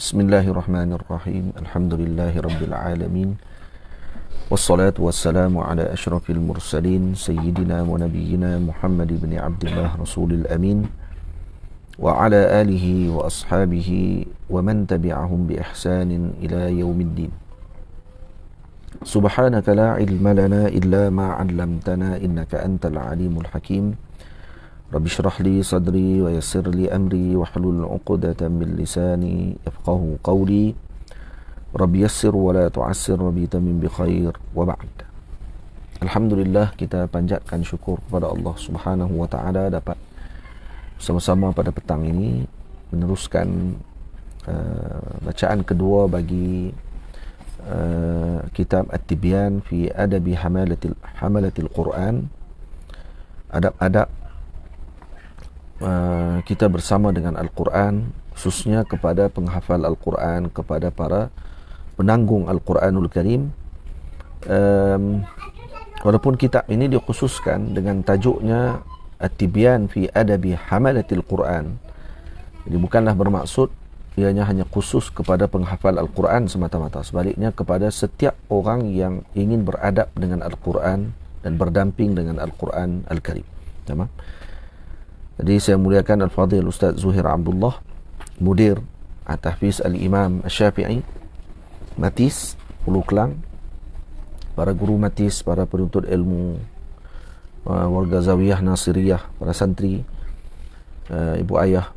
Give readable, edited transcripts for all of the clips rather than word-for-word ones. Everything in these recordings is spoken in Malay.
Bismillahirrahmanirrahim. Alhamdulillahirabbil alamin. Wassalatu wassalamu ala asyrafil mursalin sayyidina wa nabiyyina Muhammad ibn Abdullah Rasulil Amin wa ala alihi wa ashabihi wa man tabi'ahum bi ihsanin ila yaumiddin. Subhanaka la ilma lana illa ma 'allamtana innaka antal alimul hakim. Rabbi shrah li sadri wa yassir li amri wa hlul 'uqdatam min lisani yafqahu qawli. Rabbi yassir wa la tu'assir, Rabbi tamim bi khair, wa ba'd. Alhamdulillah, kita panjatkan syukur kepada Allah Subhanahu wa taala dapat sama-sama pada petang ini meneruskan bacaan kedua bagi kitab At-Tibyan fi Adabi Hamalatil Quran. Adab-adab kita bersama dengan Al-Quran, khususnya kepada penghafal Al-Quran, kepada para penanggung Al-Quranul Karim. Walaupun kitab ini dikhususkan dengan tajuknya At-Tibyan fi Adabi Hamalatil Quran, jadi bukanlah bermaksud ianya hanya khusus kepada penghafal Al-Quran semata-mata. Sebaliknya kepada setiap orang yang ingin beradab dengan Al-Quran dan berdamping dengan Al-Quran Al-Karim. Tamam? Jadi saya muliakan Al-Fadhil Ustaz Zuhair Abdullah, Mudir At-Tahfiz Al-Imam Asy-Syafi'i, Matis, Hulu Klang, para guru Matis, para penuntut ilmu, warga Zawiyah Nasiriyah, para santri, ibu ayah,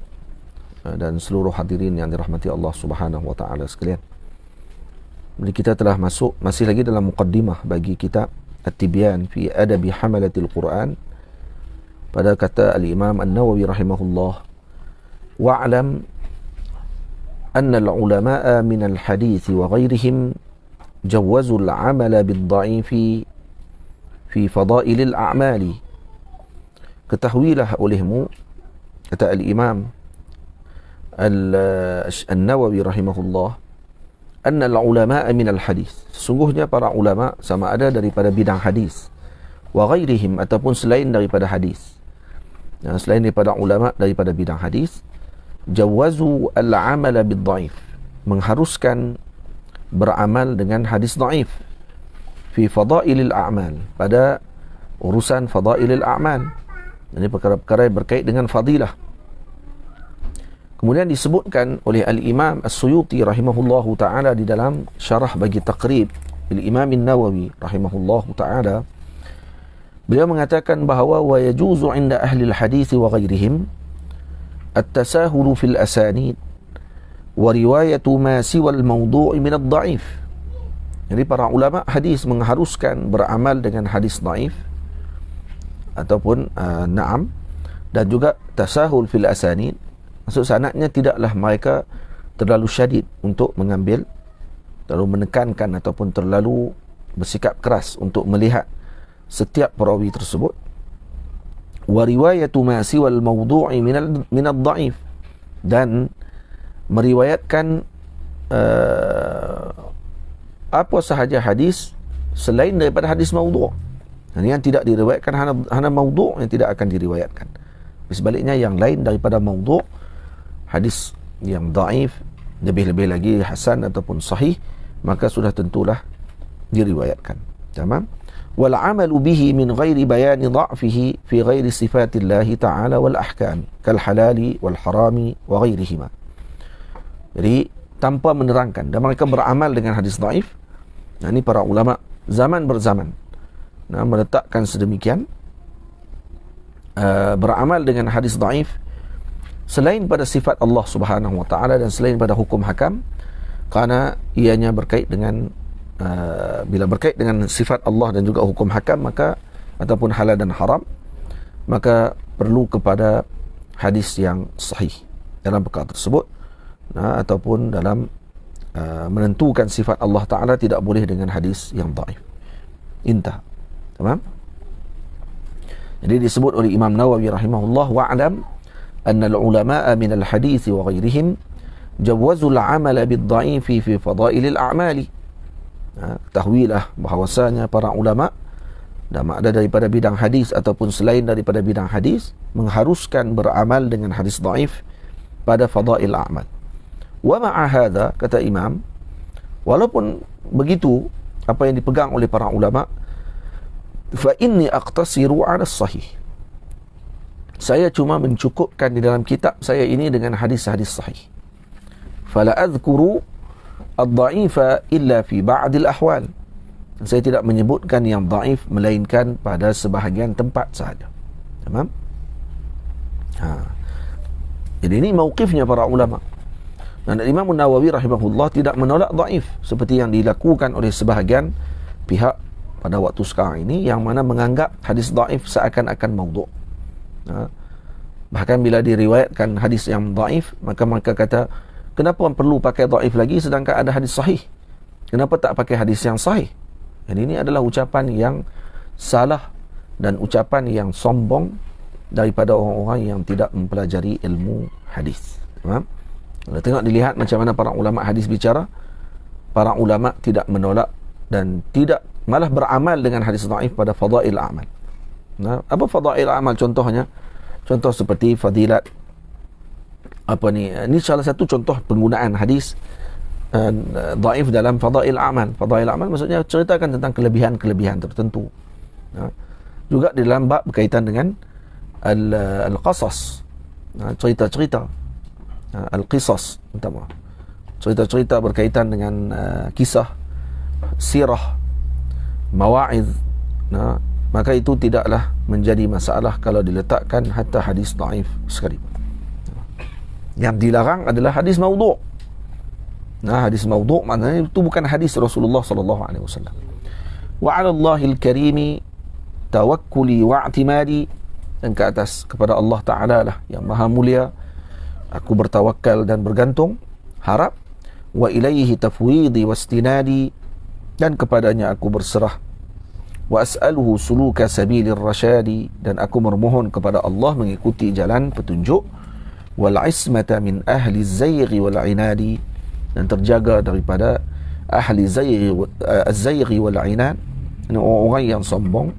dan seluruh hadirin yang dirahmati Allah Subhanahu wa taala sekalian. Jadi kita telah masuk masih lagi dalam muqaddimah bagi kitab At-Tibyan fi Adabi Hamalatil Quran. Pada kata Al-Imam An-Nawawi rahimahullah, wa'lam anna al-ulama'a min al-hadith wa ghairihim jawazu al-amala bid-dha'ifi fi fadailil a'mali. Ketahuilah olehmu, kata Al-Imam An-Nawawi rahimahullah, anna al-ulama'a min al-hadith, sesungguhnya para ulama sama ada daripada bidang hadis, wa ghairihim ataupun selain daripada hadis. Selain daripada ulama daripada bidang hadis, jawazu al-amala bid-dhaif, mengharuskan beramal dengan hadis dhaif, fi fadailil a'mal, pada urusan fadailil a'mal, jadi perkara-perkara yang berkait dengan fadilah. Kemudian disebutkan oleh Al-Imam As-Suyuti rahimahullahu ta'ala di dalam syarah bagi Taqrib Al-Imam An-Nawawi rahimahullahu ta'ala, beliau mengatakan bahawa wa yajuzu 'inda ahli al-hadis wa ghairihim at-tasahul fil asanid wa riwayatu ma siwa al-mawdu' min ad-dha'if. Jadi para ulama hadis mengharuskan beramal dengan hadis dhaif ataupun na'am, dan juga tasahul fil asanid, maksud sanadnya tidaklah mereka terlalu syadid untuk mengambil, terlalu menekankan ataupun terlalu bersikap keras untuk melihat setiap perawi tersebut. Wa riwayatu ma siwa al-mawdu'i min ad-dha'if, dan meriwayatkan apa sahaja hadis selain daripada hadis mawdu'. Yang tidak diriwayatkan hanya mawdu' yang tidak akan diriwayatkan. Sebaliknya yang lain daripada mawdu', hadis yang dhaif, lebih-lebih lagi hasan ataupun sahih, maka sudah tentulah diriwayatkan. Tamam? Wal 'amalu bihi min ghairi bayani dha'fihi fi ghairi sifatillah ta'ala wal ahkam kal halali wal harami wa ghairihima. Jadi tanpa menerangkan, dan mereka beramal dengan hadis dhaif. Ini para ulama zaman berzaman meletakkan sedemikian, beramal dengan hadis dhaif selain pada sifat Allah Subhanahu wa taala dan selain pada hukum hakam, kerana ianya berkait dengan bila berkait dengan sifat Allah dan juga hukum hakam, maka ataupun halal dan haram, maka perlu kepada hadis yang sahih dalam perkara tersebut, ataupun dalam menentukan sifat Allah Ta'ala tidak boleh dengan hadis yang dhaif. Intah. Tamam? Jadi disebut oleh Imam Nawawi rahimahullah, wa'lam anna al-ulama'a min al-hadith wa ghairihim jawazu al-amala bid-dha'ifi fi fadailil a'mali. Ketahuilah bahawasanya para ulama, dan ada daripada bidang hadis ataupun selain daripada bidang hadis, mengharuskan beramal dengan hadis dhaif pada fadail a'mal. Wa ma'a hadha, kata Imam, walaupun begitu apa yang dipegang oleh para ulama, fa inni aqtasiru 'ala sahih. Saya cuma mencukupkan di dalam kitab saya ini dengan hadis-hadis sahih. Fala adhkuru ad-dha'ifa illa fi ba'd al-ahwal. Saya tidak menyebutkan yang dhaif melainkan pada sebahagian tempat sahaja. Tamam? Jadi ini mauqifnya para ulama. Dan Imam Nawawi rahimahullah tidak menolak dhaif seperti yang dilakukan oleh sebahagian pihak pada waktu sekarang ini, yang mana menganggap hadis dhaif seakan-akan maudhu'. Bahkan bila diriwayatkan hadis yang dhaif, maka mereka kata, kenapa perlu pakai dhaif lagi sedangkan ada hadis sahih? Kenapa tak pakai hadis yang sahih? Jadi ini adalah ucapan yang salah dan ucapan yang sombong daripada orang-orang yang tidak mempelajari ilmu hadis. Faham? Kalau tengok dilihat macam mana para ulama hadis bicara, para ulama tidak menolak dan tidak, malah beramal dengan hadis dhaif pada fadail amal. Apa fadail amal contohnya? Contoh seperti fadilat ini salah satu contoh penggunaan hadis dhaif dalam fadail amal. Fadail amal maksudnya ceritakan tentang kelebihan-kelebihan tertentu. Juga di dalam bab berkaitan dengan al-qasas, cerita-cerita, al-qisas, cerita-cerita berkaitan dengan kisah, sirah, mawa'idh, maka itu tidaklah menjadi masalah kalau diletakkan hatta hadis dhaif sekalipun. Yang dilarang adalah hadis maudhu'. Hadis maudhu' maknanya itu bukan hadis Rasulullah sallallahu alaihi wasallam. Wa 'ala Allahil karimi tawakkuli wa i'timadi, dan ke atas kepada Allah Ta'ala lah yang maha mulia aku bertawakal dan bergantung, harap. Wa ilaihi tafwidi wastinadi, dan kepadanya aku berserah. Wa as'aluhu suluka sabilir rasyadi, dan aku memohon kepada Allah mengikuti jalan petunjuk. Wal ismata min ahli zayghi wal inadi, dan terjaga daripada ahli zayghi wal inad, orang yang sombong.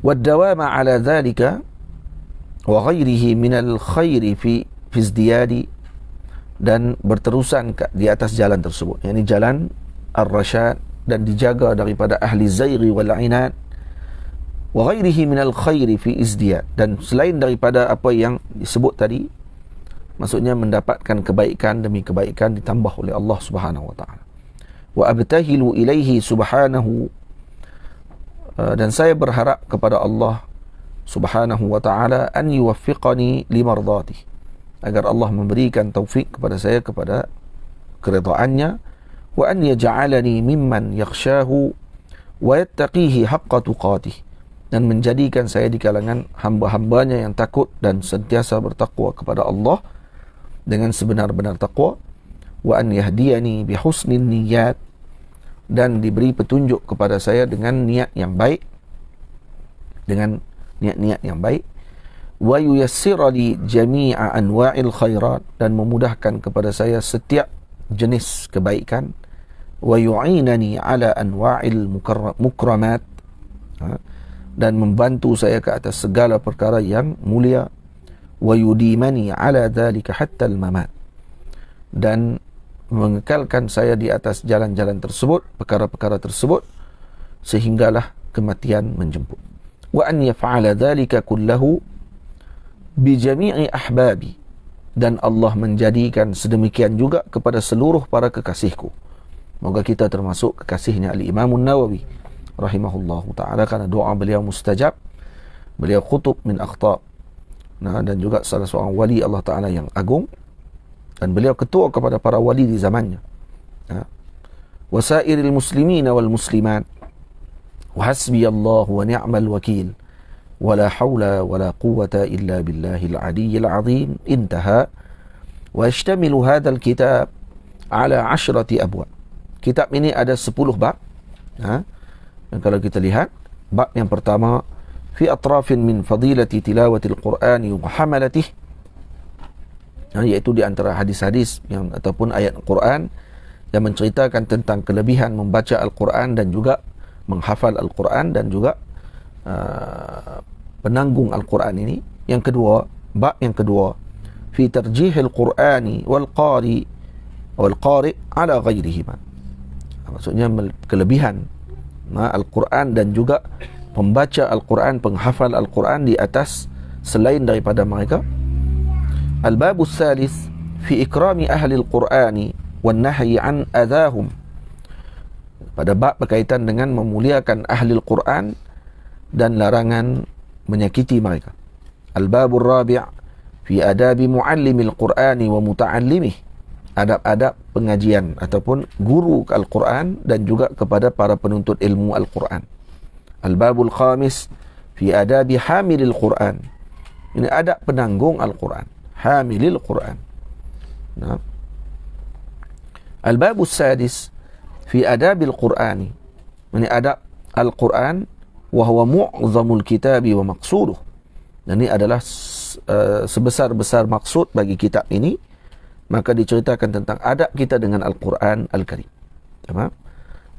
Wad dawama ala dhalika wa ghairihi min al khairi fi izdiyadi, dan berterusan di atas jalan tersebut, yakni jalan ar-rasyad, dan dijaga daripada ahli zayghi wal inad. Wa ghairihi min al khairi fi izdiyad, dan selain daripada apa yang disebut tadi, maksudnya mendapatkan kebaikan demi kebaikan ditambah oleh Allah Subhanahu wa taala. Wa abtahilu ilaihi subhanahu, dan saya berharap kepada Allah Subhanahu wa taala an yuwaffiqani limardati, agar Allah memberikan taufik kepada saya kepada keridhaannya. Wa an yaj'alani mimman yakhshahu wa yattaqihi haqqa tuqatih, dan menjadikan saya di kalangan hamba-hambanya yang takut dan sentiasa bertakwa kepada Allah dengan sebenar-benar takwa. Wa an yahdiyani bihusnin niyyat, dan diberi petunjuk kepada saya dengan niat yang baik, dengan niat-niat yang baik. Wa yuyassira li jami'a anwa'il khairat, dan memudahkan kepada saya setiap jenis kebaikan. Wa yu'inani ala anwa'il mukramat, dan membantu saya ke atas segala perkara yang mulia. Wa yudimani ala dhalika hatta al-mamat, dan mengekalkan saya di atas jalan-jalan tersebut, perkara-perkara tersebut, sehinggalah kematian menjemput. Wa an yaf'ala dhalika kullahu bi jami'i ahbabi, dan Allah menjadikan sedemikian juga kepada seluruh para kekasihku. Moga kita termasuk kekasihnya Al-Imam Nawawi rahimahullahu ta'ala, karena doa beliau mustajab, beliau khutub min akhtab, dan juga salah seorang wali Allah Ta'ala yang agung, dan beliau ketua kepada para wali di zamannya. Wasairil muslimina wal muslimat, wa hasbiyallahu wa ni'mal wakil, wa la hawla wa la quwwata illa billahil aliyyil azim. Intaha. Wa yashtamilu hadzal kitab ala 10 abwab. Kitab ini ada 10 bab. Dan kalau kita lihat, bab yang pertama, fi atrafin min fadilati tilawatil qur'ani wa hamalatih, iaitu di antara hadis-hadis yang ataupun ayat Al-Quran yang menceritakan tentang kelebihan membaca Al-Quran dan juga menghafal Al-Quran dan juga penanggung Al-Quran ini. Yang kedua, bab yang kedua, fi tarjih al-Qur'ani wal-qari ala ghairihima. Maksudnya kelebihan Al-Quran dan juga pembaca Al-Quran, penghafal Al-Quran di atas selain daripada mereka. Al-babu tsalits fi ikrami ahli al-Qur'ani wan nahyi an adahum. Pada bab berkaitan dengan memuliakan ahli Al-Quran dan larangan menyakiti mereka. Al-babu rabi' fi adabi muallimil Qur'ani wa muta'allimih. Adab-adab pengajian ataupun guru Al-Quran dan juga kepada para penuntut ilmu Al-Quran. Al-babul khamis fi adabi hamilil Quran. Ini adab penanggung Al-Quran, hamilil Quran. Nah. Al-babus sadis fi adabil Qur'ani. Ini adab Al-Quran wa huwa mu'zamul kitabi wa maqsuduh. Dan ini adalah sebesar-besar maksud bagi kitab ini. Maka diceritakan tentang adab kita dengan Al-Quran Al-Karim.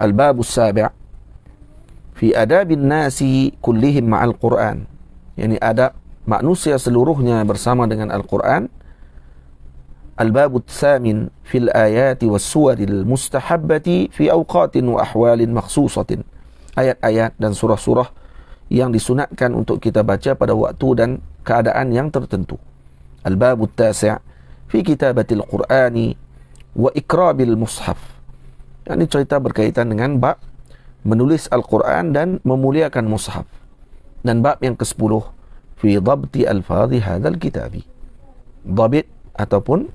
Al-babus sabi' fi adabin nasi kullihim ma'al Quran. Yani adab manusia seluruhnya bersama dengan Al-Quran. Al-babut tsamin fil ayati was suwaril mustahabbati fi awqatin wa ahwalin makhsusatin. Ayat-ayat dan surah-surah yang disunatkan untuk kita baca pada waktu dan keadaan yang tertentu. Al-babut tasi' fi kitabatil Qur'ani wa ikrabil mushaf. Ini cerita berkaitan dengan bab menulis Al-Quran dan memuliakan mushaf. Dan bab yang ke-10 fi dhabti alfadhi hadzal kitabi. Dhabit ataupun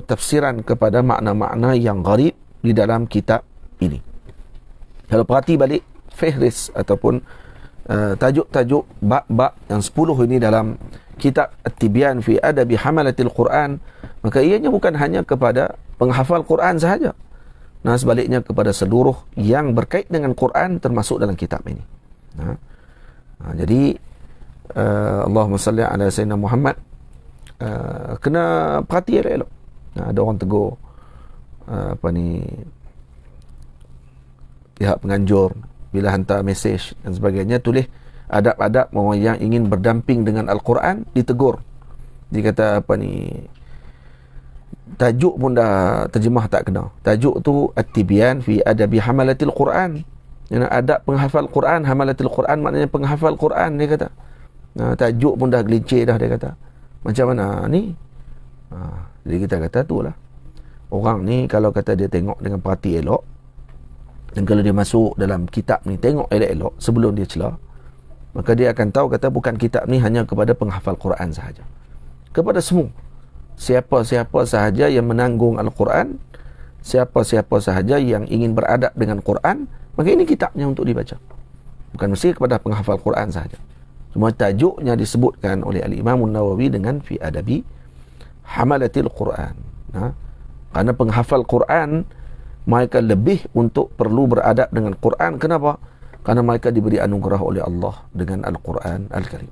tafsiran kepada makna-makna yang gharib di dalam kitab ini. Kalau perhati balik fihris ataupun tajuk-tajuk bab-bab yang 10 ini dalam kitab At-Tibyan fi Adabi Hamalatil Quran, maka ianya bukan hanya kepada penghafal Quran sahaja. Nah, sebaliknya kepada seluruh yang berkait dengan Quran termasuk dalam kitab ini. Jadi Allahumma salli ala Sayyidina Muhammad, kena perhati elok-elok. Ada orang tegur pihak penganjur bila hantar mesej dan sebagainya, tulis adab-adab orang yang ingin berdamping dengan Al-Quran, ditegur. Dia kata tajuk pun dah terjemah tak kena. Tajuk tu At-Tibyan fi Adabi Hamalatil Quran. Yang adab penghafal Quran, Hamalatil Quran maknanya penghafal Quran, dia kata. Tajuk pun dah gelincir dah, dia kata. Macam mana ni? Jadi kita kata tu lah. Orang ni kalau kata dia tengok dengan perhati elok, dan kalau dia masuk dalam kitab ni tengok elok-elok sebelum dia celah, maka dia akan tahu kata bukan kitab ni hanya kepada penghafal Quran sahaja. Kepada semua. Siapa-siapa sahaja yang menanggung Al-Quran, siapa-siapa sahaja yang ingin beradab dengan Quran, maka ini kitabnya untuk dibaca. Bukan mesti kepada penghafal Quran sahaja. Cuma tajuknya disebutkan oleh Al-Imam Nawawi dengan fi adabi hamalatil Quran. Karena penghafal Quran mereka lebih untuk perlu beradab dengan Quran. Kenapa? Karena mereka diberi anugerah oleh Allah dengan Al-Quran Al-Karim.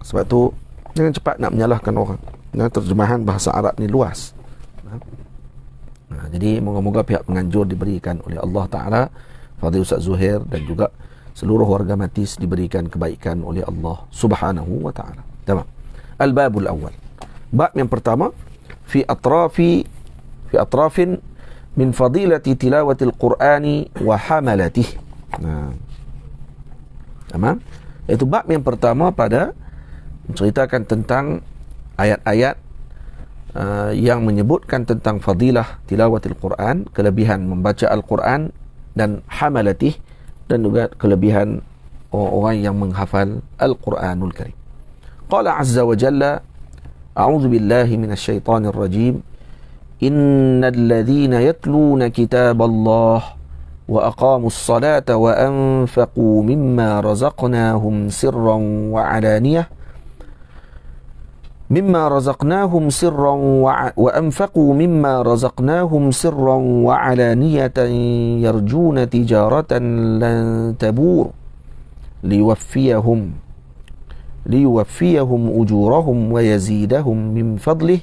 Sebab tu jangan cepat nak menyalahkan orang. Terjemahan bahasa Arab ni luas. Jadi moga-moga pihak penganjur diberikan oleh Allah Ta'ala, Fadil Ustaz Zuhair dan juga seluruh warga Matis diberikan kebaikan oleh Allah Subhanahu wa Ta'ala. Tamam. Al-babul awal. Bab yang pertama fi atrafin min fadilati tilawatil Qur'ani wa hamalatih. Tamam. Itu bab yang pertama pada menceritakan tentang ayat-ayat yang menyebutkan tentang fadilah tilawatil Quran, kelebihan membaca Al-Quran, dan hamalatih, dan juga kelebihan orang yang menghafal Al-Quranul Karim. Qala azza wa jalla, a'udzu billahi minasy syaithanir rajim, innal ladzina yatluna kitaballah wa aqamus salata wa anfaqu mimma razaqnahum sirran wa alaniyah وأنفقوا مما رزقناهم سرا وعلانية يرجون تجارة لن تبور ليوفيهم أجورهم ويزيدهم من فضله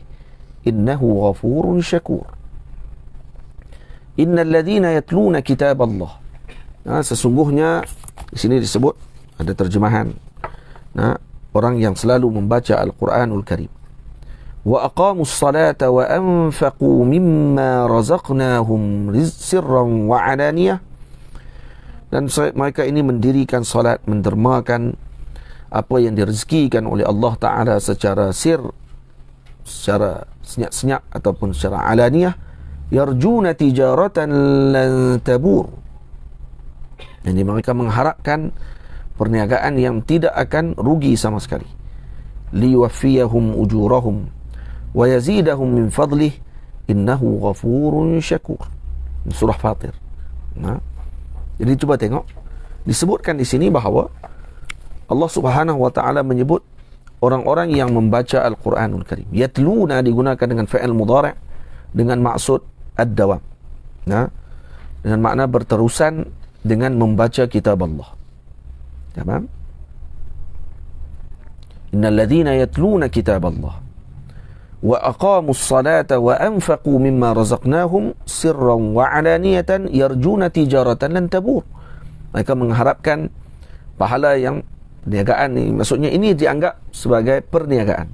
إنه غفور شكور. إن الذين يتلون كتاب الله. Sesungguhnya di sini disebut, ada terjemahan. orang yang selalu membaca Al-Quranul Karim. Wa aqamus salata wa anfaqu mimma razaqnahum sirran wa alaniyah. Dan mereka ini mendirikan salat, mendermakan apa yang direzekikan oleh Allah Ta'ala secara sir, secara senyap-senyap ataupun secara alaniyah. Yarjuna tijaratan lan tabur. Jadi mereka mengharapkan perniagaan yang tidak akan rugi sama sekali. Liwaffiyahum ujurahum wa yazidahum min fadlih innahu ghafurun syakur. Surah Fatir. Nah, jadi cuba tengok, disebutkan di sini bahawa Allah Subhanahu wa taala menyebut orang-orang yang membaca Al-Quranul Karim. Yatluna digunakan dengan fi'il mudhari' dengan maksud ad-dawam. Nah, dengan makna berterusan dengan membaca kitab Allah. Tamam? Innal ladzina yatluna kitab Allah wa aqamus salata wa anfaqu mimma razaqnahum sirran wa alaniyatan yarjuna tijaratan lan tabur. Mereka mengharapkan pahala yang perniagaan ni, maksudnya ini dianggap sebagai perniagaan,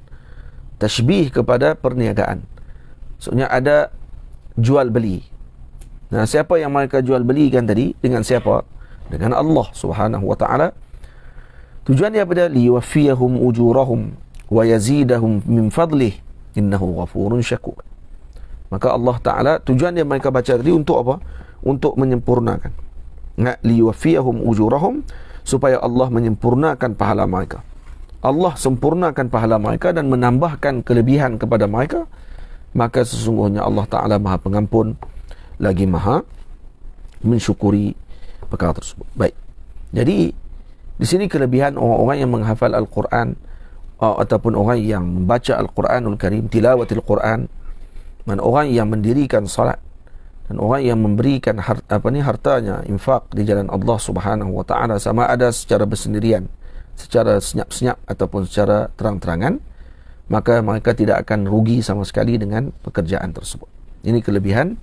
tashbih kepada perniagaan. Maksudnya ada jual beli. Nah, siapa yang mereka jual belikan tadi? Dengan siapa? Dengan Allah Subhanahu wa taala. Tujuan dia pada liwaffiyahum ujurahum wa yazidahum min fadlih innahu ghafurun syakur. Maka Allah Ta'ala, tujuan dia mereka baca tadi untuk apa? Untuk menyempurnakan. Liwaffiyahum ujurahum, supaya Allah menyempurnakan pahala mereka. Allah sempurnakan pahala mereka dan menambahkan kelebihan kepada mereka. Maka sesungguhnya Allah Ta'ala Maha Pengampun lagi Maha mensyukuri perkara tersebut. Baik. Jadi di sini kelebihan orang-orang yang menghafal Al-Quran ataupun orang yang membaca Al-Quranul Karim, tilawatil Quran, dan orang yang mendirikan salat dan orang yang memberikan hartanya, infak di jalan Allah Subhanahu wa taala, sama ada secara bersendirian, secara senyap-senyap ataupun secara terang-terangan, maka mereka tidak akan rugi sama sekali dengan pekerjaan tersebut. Ini kelebihan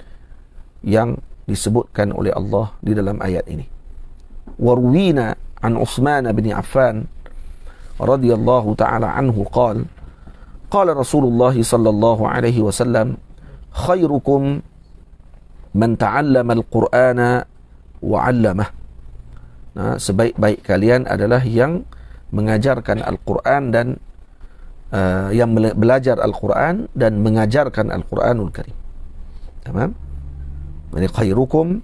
yang disebutkan oleh Allah di dalam ayat ini. Warwina an Uthman bin Affan radhiyallahu ta'ala anhu qala Rasulullah sallallahu alaihi wasallam khairukum man ta'allama al-Qur'ana wa 'allamah. Nah, sebaik-baik kalian adalah yang mengajarkan Al-Quran dan yang belajar Al-Quran dan mengajarkan Al-Quranul Karim. Tamam? Jadi khairukum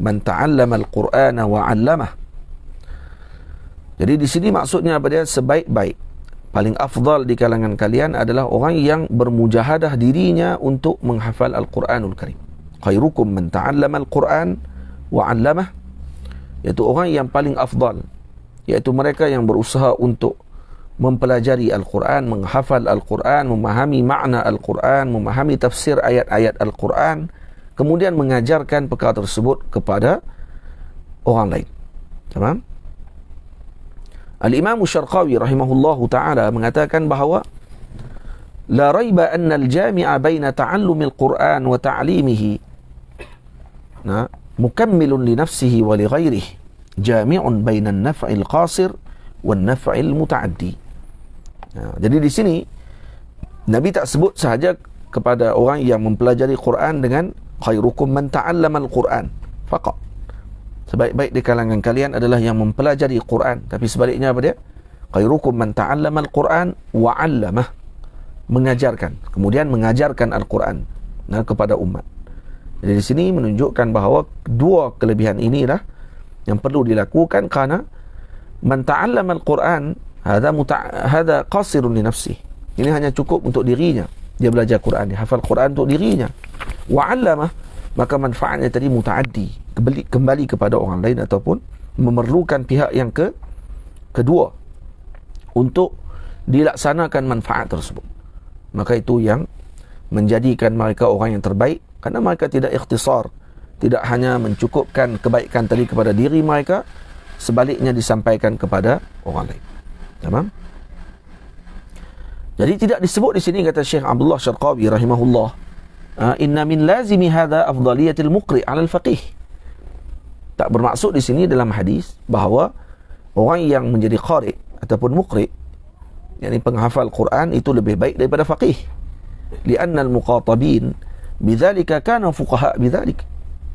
man ta'allama al-Qur'ana wa 'allamah. Jadi di sini maksudnya apa dia? Sebaik-baik, paling afdal di kalangan kalian adalah orang yang bermujahadah dirinya untuk menghafal Al-Quranul Karim. Khairukum man ta'allama al-Quran wa 'allamah, iaitu orang yang paling afdal, iaitu mereka yang berusaha untuk mempelajari Al-Quran, menghafal Al-Quran, memahami makna Al-Quran, memahami tafsir ayat-ayat Al-Quran, kemudian mengajarkan perkara tersebut kepada orang lain. Tamam? Al-Imam Syarqawi rahimahullahu ta'ala mengatakan bahawa la raiba anna al-jami'a baina ta'allumil Qur'an wa ta'limihi mukammilun li nafsihi wa li ghairihi jami'un baina an-naf'il qasir wa an-naf'il muta'addi. Jadi di sini Nabi tak sebut sahaja kepada orang yang mempelajari Quran dengan khairukum man ta'allama al-Quran faqat. Sebaik-baik di kalangan kalian adalah yang mempelajari Quran. Tapi sebaliknya apa dia? Khairukum man ta'allama al-Quran wa 'allamah, mengajarkan, kemudian mengajarkan Al-Quran kepada umat. Jadi di sini menunjukkan bahawa dua kelebihan inilah yang perlu dilakukan, kerana man ta'allama al-Quran hadha qasirun li nafsihi. Ini hanya cukup untuk dirinya. Dia belajar Quran, dia hafal Quran untuk dirinya. Wa 'allamah, maka manfaatnya tadi mutaaddi, kembali kepada orang lain ataupun memerlukan pihak yang kedua untuk dilaksanakan manfaat tersebut. Maka itu yang menjadikan mereka orang yang terbaik, kerana mereka tidak ikhtisar, tidak hanya mencukupkan kebaikan tadi kepada diri mereka, sebaliknya disampaikan kepada orang lain. Tamam? Jadi tidak disebut di sini, kata Syekh Abdullah Syarqawi rahimahullah, inna min lazimi hadha afdaliyatil muqri' 'ala al-faqih. Tak bermaksud di sini dalam hadis bahawa orang yang menjadi qari' ataupun muqri' yakni penghafal Quran itu lebih baik daripada faqih. Lianna al-muqatabin bidzalika kana fuqaha bidzalik.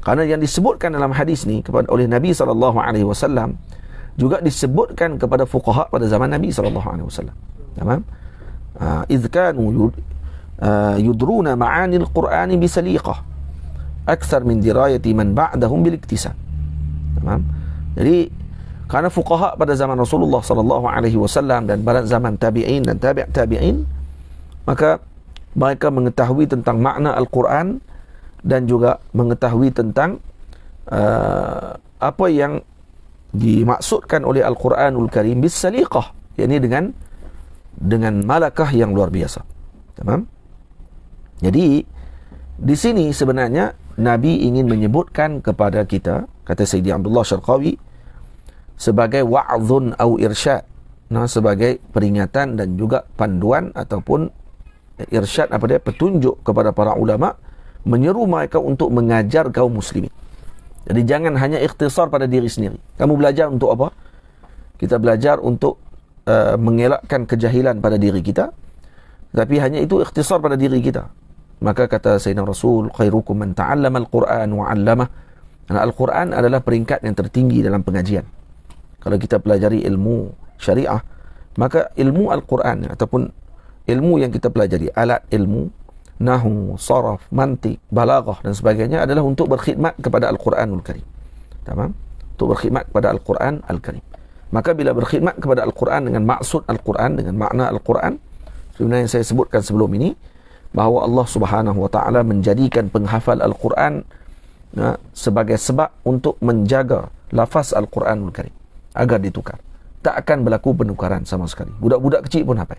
Karena yang disebutkan dalam hadis ni kepada oleh Nabi sallallahu alaihi wasallam juga disebutkan kepada fuqaha pada zaman Nabi sallallahu alaihi wasallam. Tamam? Idz kanu yudruna ma'ani al-Qur'ani bisaliqah akthar min dirayati man ba'dahum bil iktisab. Tamam? Jadi karena fuqaha pada zaman Rasulullah sallallahu alaihi wasallam dan pada zaman tabi'in dan tabi'in, maka mereka mengetahui tentang makna Al-Quran dan juga mengetahui tentang apa yang dimaksudkan oleh Al-Quranul Karim bis saliqah, yakni dengan malakah yang luar biasa. Tamam? Jadi di sini sebenarnya Nabi ingin menyebutkan kepada kita, kata Sayyidi Abdullah Syarqawi, sebagai wa'zun au irsyad, sebagai peringatan dan juga panduan ataupun irsyad, apa dia, petunjuk kepada para ulama, menyeru mereka untuk mengajar kaum muslimin. Jadi jangan hanya ikhtisar pada diri sendiri. Kamu belajar untuk apa? Kita belajar untuk mengelakkan kejahilan pada diri kita, tapi hanya itu ikhtisar pada diri kita. Maka kata Sayyidina Rasul, khairukum man ta'allama al-Quran wa 'allamah. Al-Quran adalah peringkat yang tertinggi dalam pengajian. Kalau kita pelajari ilmu syariah, maka ilmu Al-Quran ataupun ilmu yang kita pelajari, alat ilmu, nahu, saraf, mantik, balaghah dan sebagainya, adalah untuk berkhidmat kepada Al-Quranul Karim. Tamam? Untuk berkhidmat kepada Al-Quran Al-Karim. Maka bila berkhidmat kepada Al-Quran dengan maksud Al-Quran, dengan makna Al-Quran, sebenarnya yang saya sebutkan sebelum ini, bahawa Allah Subhanahu wa taala menjadikan penghafal Al-Quran sebagai sebab untuk menjaga lafaz Al-Quranul Karim agar ditukar. Tak akan berlaku penukaran sama sekali. Budak-budak kecil pun hafal.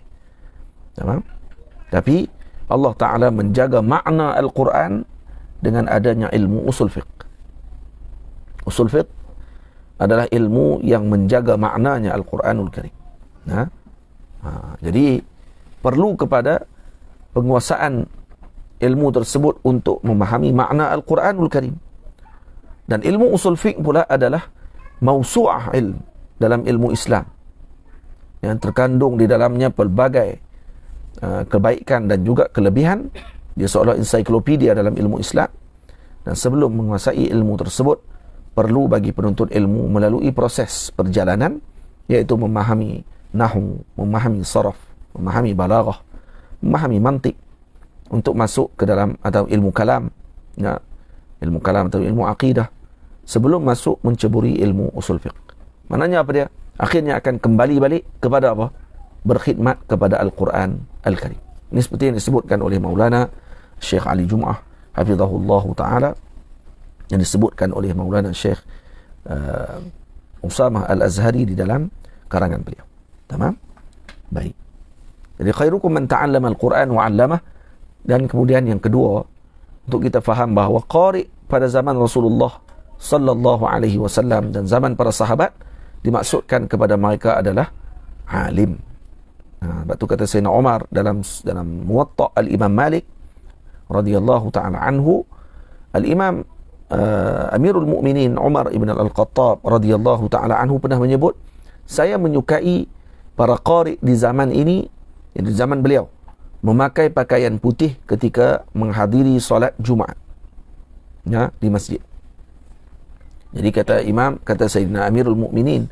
Tamam? Tapi Allah Ta'ala menjaga makna Al-Quran dengan adanya ilmu usul fiqh. Usul fiqh adalah ilmu yang menjaga maknanya Al-Quranul Karim. Jadi perlu kepada penguasaan ilmu tersebut untuk memahami makna Al-Quranul Karim. Dan ilmu usul fiqh pula adalah mausu'ah ilm dalam ilmu Islam, yang terkandung di dalamnya pelbagai kebaikan dan juga kelebihan. Dia seolah ensiklopedia dalam ilmu Islam. Dan sebelum menguasai ilmu tersebut, perlu bagi penuntut ilmu melalui proses perjalanan, iaitu memahami nahwu, memahami saraf, memahami balaghah, memahami mantik, untuk masuk ke dalam atau ilmu kalam, ilmu kalam atau ilmu akidah, sebelum masuk menceburi ilmu usul fiqh. Maknanya apa dia? Akhirnya akan kembali balik kepada apa? Berkhidmat kepada Al-Quran Al-Karim. Ini seperti yang disebutkan oleh Maulana Syekh Ali Jum'ah hafizahullah ta'ala, yang disebutkan oleh Maulana Syekh Usamah Al-Azhari di dalam karangan beliau. Tamam? Baik. Jadi khairukum man ta'allama Al-Quran wa 'allamah. Dan kemudian yang kedua, untuk kita faham bahawa qari pada zaman Rasulullah sallallahu alaihi wasallam dan zaman para sahabat, dimaksudkan kepada mereka adalah alim. Sebab tu kata Sayyidina Umar dalam Muwatta' Al-Imam Malik radhiyallahu ta'ala anhu, Al-Imam Amirul Mukminin Umar ibn Al-Khattab radhiyallahu ta'ala anhu pernah menyebut, saya menyukai para qari di zaman ini, di zaman beliau, memakai pakaian putih ketika menghadiri solat Jumaat di masjid. Jadi kata Sayyidina Amirul Mukminin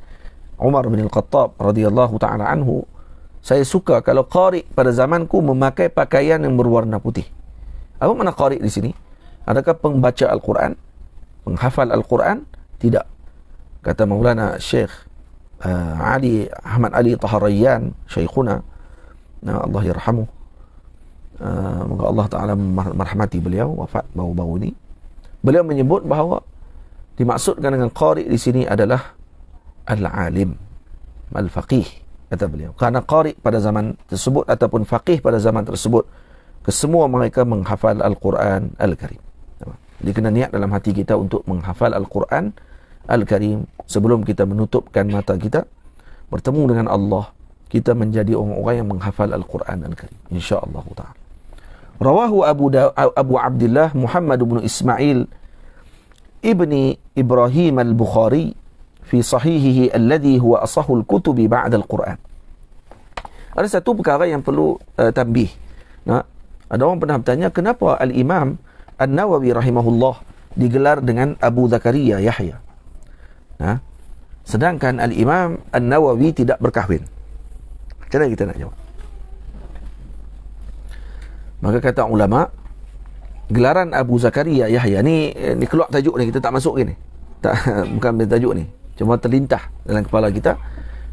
Umar bin Al-Khattab radhiyallahu ta'ala anhu, saya suka kalau qari pada zamanku memakai pakaian yang berwarna putih. Apa makna qari di sini? Adakah pembaca Al-Quran, penghafal Al-Quran? Tidak. Kata Maulana Syekh Ali Ahmad Ali Taharayyan, Syekhuna, Allah yarhamuh, moga Allah Ta'ala merahmati beliau, wafat baru-baru ini. Beliau menyebut bahawa dimaksudkan dengan qari di sini adalah al-alim, al-faqih, kata beliau. Karena qari pada zaman tersebut ataupun faqih pada zaman tersebut, kesemua mereka menghafal Al-Quran Al-Karim. Jadi kena niat dalam hati kita untuk menghafal Al-Quran Al-Karim sebelum kita menutupkan mata kita, bertemu dengan Allah, kita menjadi orang-orang yang menghafal Al-Quran Al-Karim, insya-Allah ta'ala. Rawahu Abu Abdullah Muhammad bin Ismail ibni Ibrahim Al-Bukhari fi sahihihi alladhi huwa asahul kutubi ba'da Al-Quran. Ada satu perkara yang perlu tambih. Ada orang pernah bertanya, kenapa Al-Imam An-Nawawi rahimahullah digelar dengan Abu Zakaria Yahya? Sedangkan Al-Imam An-Nawawi tidak berkahwin. Macam mana kita nak jawab? Maka kata ulama, gelaran Abu Zakaria Yahya ni keluar tajuk ni, kita tak masuk ni. Bukan tajuk ni, cuma terlintah dalam kepala kita.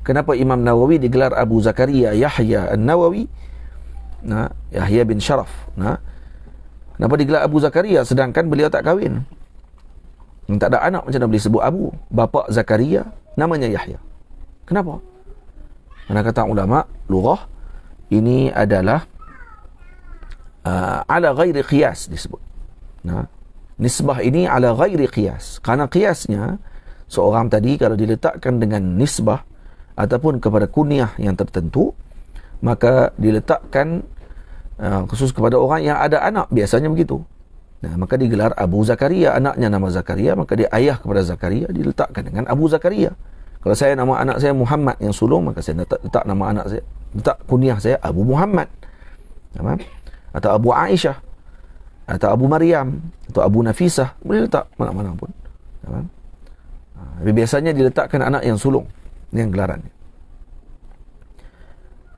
Kenapa Imam Nawawi digelar Abu Zakaria Yahya An-Nawawi? Yahya bin Sharaf. Kenapa digelar Abu Zakaria sedangkan beliau tak kahwin? Tak ada anak, macam mana boleh sebut Abu? Bapa Zakaria namanya Yahya. Kenapa? Karena kata ulama lughah, ini adalah ala ghairi qiyas disebut. Nisbah ini ala ghairi qiyas. Karena qiyasnya, seorang tadi kalau diletakkan dengan nisbah ataupun kepada kunyah yang tertentu, maka diletakkan khusus kepada orang yang ada anak, biasanya begitu. Maka digelar Abu Zakaria, anaknya nama Zakaria, maka dia ayah kepada Zakaria, diletakkan dengan Abu Zakaria. Kalau saya nama anak saya Muhammad yang sulung, maka saya letak nama anak saya, letak kunyah saya Abu Muhammad. Atau Abu Aisyah, atau Abu Maryam, atau Abu Nafisah, boleh letak mana-mana pun. Tapi biasanya diletakkan anak yang sulung, yang gelarannya.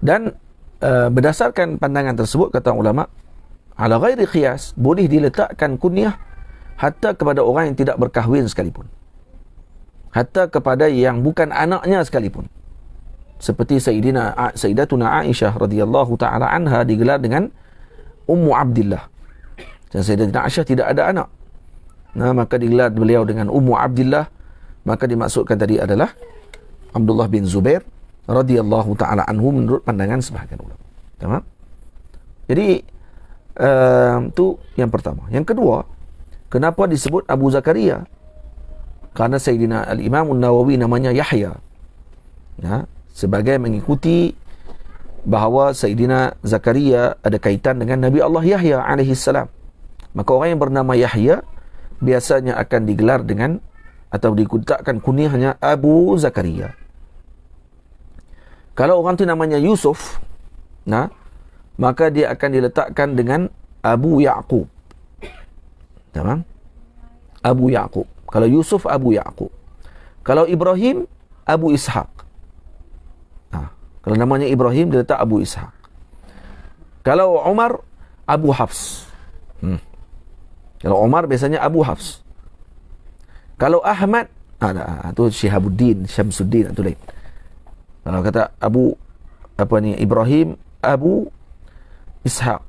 Dan berdasarkan pandangan tersebut, kata ulama, ala ghairi qiyas, boleh diletakkan kunyah hatta kepada orang yang tidak berkahwin sekalipun, hatta kepada yang bukan anaknya sekalipun. Seperti Sayyidatuna Aisyah radhiyallahu taala anha digelar dengan Ummu Abdillah. Dan Sayyidatuna Aisyah tidak ada anak, maka digelar beliau dengan Ummu Abdillah. Maka dimaksudkan tadi adalah Abdullah bin Zubair radhiyallahu taala anhu menurut pandangan sebahagian ulama. Tamam? Jadi itu yang pertama. Yang kedua, kenapa disebut Abu Zakaria? Karena Sayyidina Al-Imam An-Nawawi namanya Yahya. Sebagai mengikuti bahawa Sayyidina Zakaria ada kaitan dengan Nabi Allah Yahya alaihi salam. Maka orang yang bernama Yahya biasanya akan digelar dengan atau dikutakkan kunyahnya Abu Zakaria. Kalau orang tu namanya Yusuf, maka dia akan diletakkan dengan Abu Ya'qub. Tamam? Abu Ya'qub. Kalau Yusuf, Abu Ya'qub. Kalau Ibrahim, Abu Ishaq. Kalau namanya Ibrahim, dia letak Abu Ishaq. Kalau Umar, Abu Hafs. Kalau Umar biasanya Abu Hafs. Kalau Ahmad, itu Syihabuddin, Syamsuddin, itu lain. Kalau kata Ibrahim, Abu Ishaq.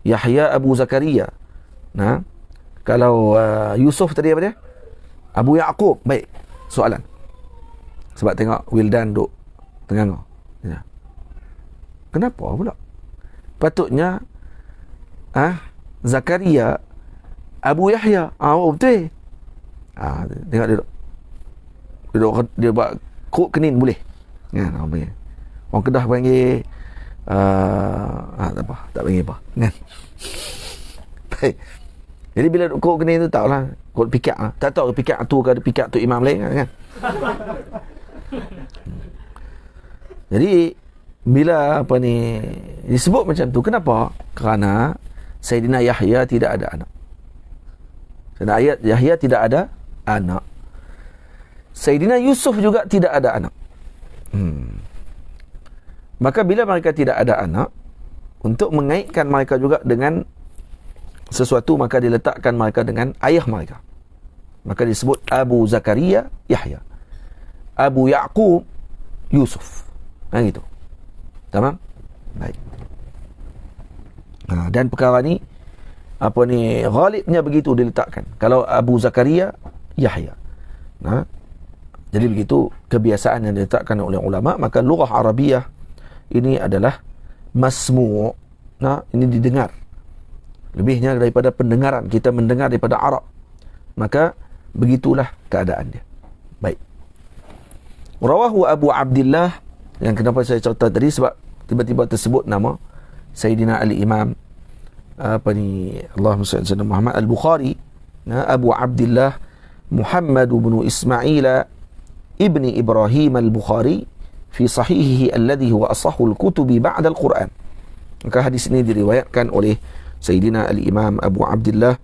Yahya, Abu Zakaria. Kalau Yusuf tadi apa dia? Abu Ya'qub. Baik, soalan. Sebab tengok Wildan duk tengah. Kenapa pula? Patutnya Zakaria Abu Yahya. Betul. Tengok dia buat kok kenin boleh. Orang Kedah panggil tak panggil apa kan. Baik. Jadi bila kok kenin tu tahulah kod pikak tak tahu pikak tu ke pikak tu imam lain kan. Jadi bila disebut macam tu, kenapa? Kerana Sayyidina Yahya tidak ada anak. Sayyidina Yahya tidak ada anak. Sayyidina Yusuf juga tidak ada anak. Maka bila mereka tidak ada anak, untuk mengaitkan mereka juga dengan sesuatu, maka diletakkan mereka dengan ayah mereka. Maka disebut Abu Zakaria Yahya, Abu Ya'qub Yusuf. Gitu. Tamam? Baik. Dan perkara ni ghalibnya begitu diletakkan. Kalau Abu Zakaria Yahya. Jadi begitu kebiasaan yang diletakkan oleh ulama. Maka lughah Arabiyah ini adalah masmu'. Ini didengar. Lebihnya daripada pendengaran. Kita mendengar daripada Arab. Maka begitulah keadaan dia. Baik. Rawahu Abu Abdillah. Yang kenapa saya cerita tadi, sebab tiba-tiba tersebut nama Sayyidina Al-Imam Allahumma salli ala Muhammad Al-Bukhari, Abu Abdillah Muhammad bin Ismail ibni Ibrahim Al-Bukhari fi sahihihi alladhi huwa asahhul kutubi ba'da al-Quran. Maka hadis ini diriwayatkan oleh Sayyidina Al-Imam Abu Abdullah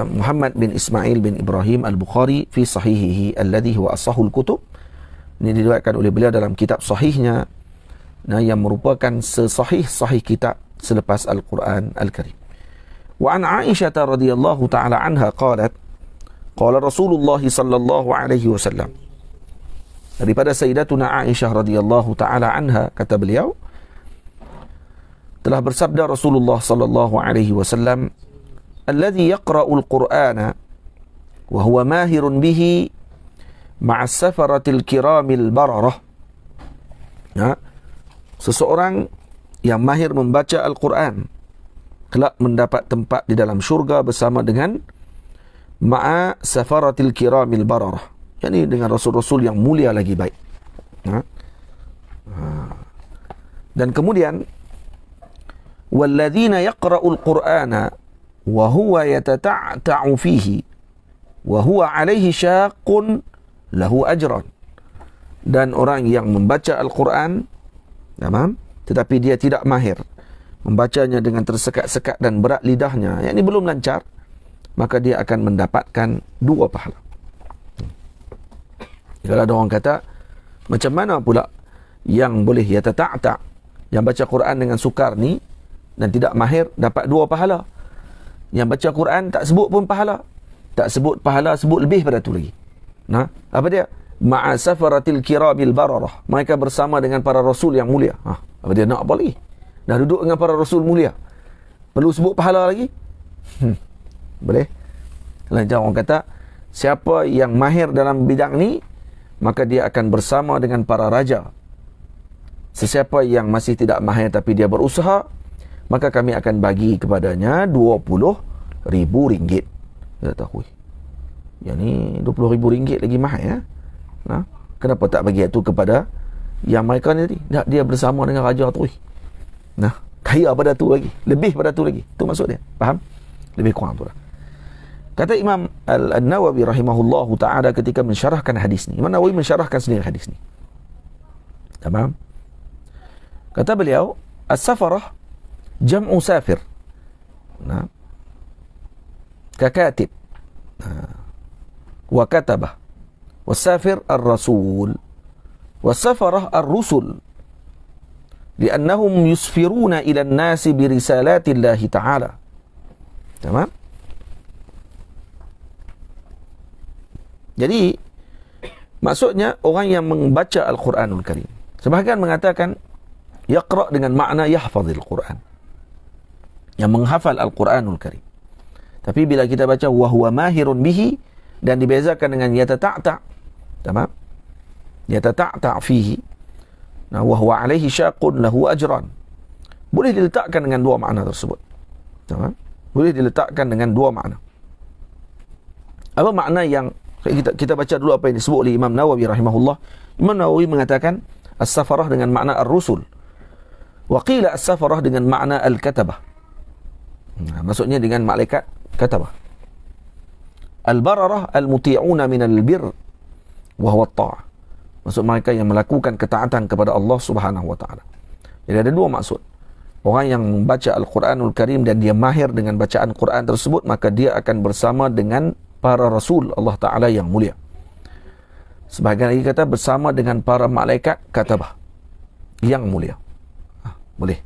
Muhammad bin Ismail bin Ibrahim Al-Bukhari fi sahihihi alladhi huwa asahhul kutub. Ini diriwayatkan oleh beliau dalam kitab sahihnya yang merupakan sesahih-sahih kitab selepas Al-Quran Al-Karim. Wa an Aisyah radhiyallahu ta'ala anha qalat qala Rasulullah sallallahu alaihi wasallam. Daripada Sayyidatuna Aisyah radhiyallahu ta'ala anha, kata beliau, telah bersabda Rasulullah sallallahu alaihi wasallam, alladhi yaqra'ul Qur'ana wa huwa mahirun bihi ma'as safaratil kiramil bararah. Seseorang yang mahir membaca Al-Quran kelak mendapat tempat di dalam syurga bersama dengan ma'a safaratil kiramil bararah, yakni dengan rasul-rasul yang mulia lagi baik. Dan kemudian walladzina yaqra'ul Qur'ana wa huwa yatata'ta'u fihi wa huwa 'alaihi syaqqun lahu ajran. Dan orang yang membaca Al-Quran tetapi dia tidak mahir membacanya dengan tersekat-sekat dan berat lidahnya, yakni belum lancar, maka dia akan mendapatkan 2 pahala. Kalau ada orang kata, macam mana pula yang boleh yatata'ta', yang baca Quran dengan sukar ni dan tidak mahir dapat 2 pahala? Yang baca Quran tak sebut pun pahala, tak sebut pahala, sebut lebih pada tu lagi. Apa dia? Ma'a safaratil kiramil bararah, mereka bersama dengan para rasul yang mulia. Apa dia nak apa lagi? Dah duduk dengan para rasul mulia, perlu sebut pahala lagi? Boleh? Lanjut orang kata, siapa yang mahir dalam bidang ni, maka dia akan bersama dengan para raja. Sesiapa yang masih tidak mahir tapi dia berusaha, maka kami akan bagi kepadanya 20,000 ringgit. Dia tahu, yang ni 20,000 ringgit lagi mahal ya. Kenapa tak bagi itu kepada yang mereka ni tadi? Dia bersama dengan raja tu. Kaya pada tu lagi, lebih pada tu lagi. Tu maksud dia. Faham? Lebih kurang tu lah. Kata Imam An-Nawawi rahimahullahu ta'ala ketika mensyarahkan hadis ni. Imam Nawawi mensyarahkan sendiri hadis ni. Tamam? Kata beliau, as-safarah jam'u safir. Kakatib. Wa katabah. Wasafir ar-rasul. Wasafarah ar-rusul. Liannahum yusfiruna ila an-nasi birisalatillahi ta'ala. Tamam? Jadi maksudnya orang yang membaca Al-Quranul Karim. Sebahagian mengatakan yaqra' dengan makna yahfazil Quran, yang menghafal Al-Quranul Karim. Tapi bila kita baca wa huwa mahirun bihi dan dibezakan dengan yatata'ta', tamam? Yatata'ta' fihi, wa huwa 'alaihi syaqqun lahu ajran. Boleh diletakkan dengan 2 makna tersebut. Tamam? Boleh diletakkan dengan 2 makna. Apa makna yang kita baca dulu apa yang disebut oleh Imam Nawawi rahimahullah. Imam Nawawi mengatakan as-safarah dengan makna ar-rusul. Wa qila as-safarah dengan makna al-katabah. Maksudnya dengan malaikat katabah. Al-bararah al-muti'una min al-birr wa huwa at-ta'ah. Maksud mereka yang melakukan ketaatan kepada Allah Subhanahu wa taala. Jadi ada 2 maksud. Orang yang membaca Al-Quranul Karim dan dia mahir dengan bacaan Quran tersebut, maka dia akan bersama dengan para rasul Allah Ta'ala yang mulia. Sebahagian lagi kata bersama dengan para malaikat katabah yang mulia. Boleh.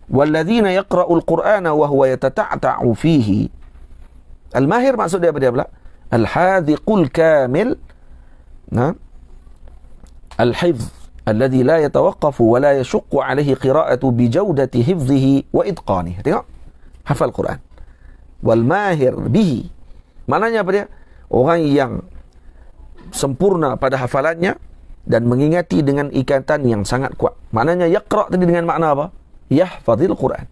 Walladzina yaqra'ul Qur'ana wa huwa yatata'ta'u fihi. Al-mahir maksud dia apa dia pula? Al-hadhiqul kamil. Al-hifz alladhi la yatawaqqafu wa la yashuqqu alayhi qira'atu bi jawdati hifdhihi wa idqanihi. Tengok. Hafal Quran. Wal mahir bihi. Maknanya apa dia? Orang yang sempurna pada hafalannya dan mengingati dengan ikatan yang sangat kuat. Maknanya yaqra' tadi dengan makna apa? Yahfazil Quran.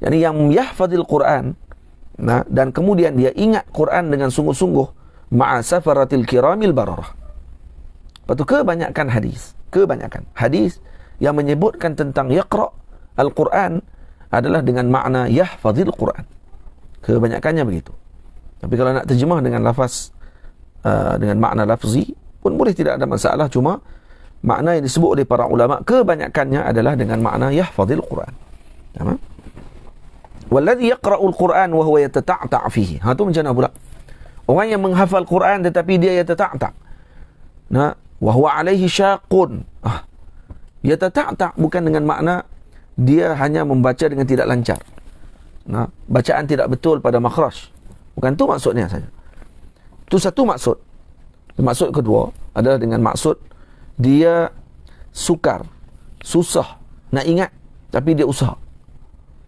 Yani yang yahfazil Quran, dan kemudian dia ingat Quran dengan sungguh-sungguh, ma'a safaratil kiramil bararah. Lepas tu kebanyakan hadis yang menyebutkan tentang yaqra' Al-Quran adalah dengan makna yahfazil Quran. Kebanyakannya begitu. Tapi kalau nak terjemah dengan lafaz dengan makna lafzi, pun boleh, tidak ada masalah. Cuma makna yang disebut oleh para ulama kebanyakannya adalah dengan makna yahfazil Quran. Faham? Walladhi yaqra'ul Quran wa huwa yatata'ta' fihi. Tu macam mana pula? Orang yang menghafal Quran tetapi dia yatata'ta'. Wa huwa alaihi syaqun. Yatata'ta' bukan dengan makna dia hanya membaca dengan tidak lancar. Bacaan tidak betul pada makhraj. Bukan tu maksudnya saja. Itu satu maksud. Maksud kedua adalah dengan maksud dia sukar, susah nak ingat, tapi dia usaha.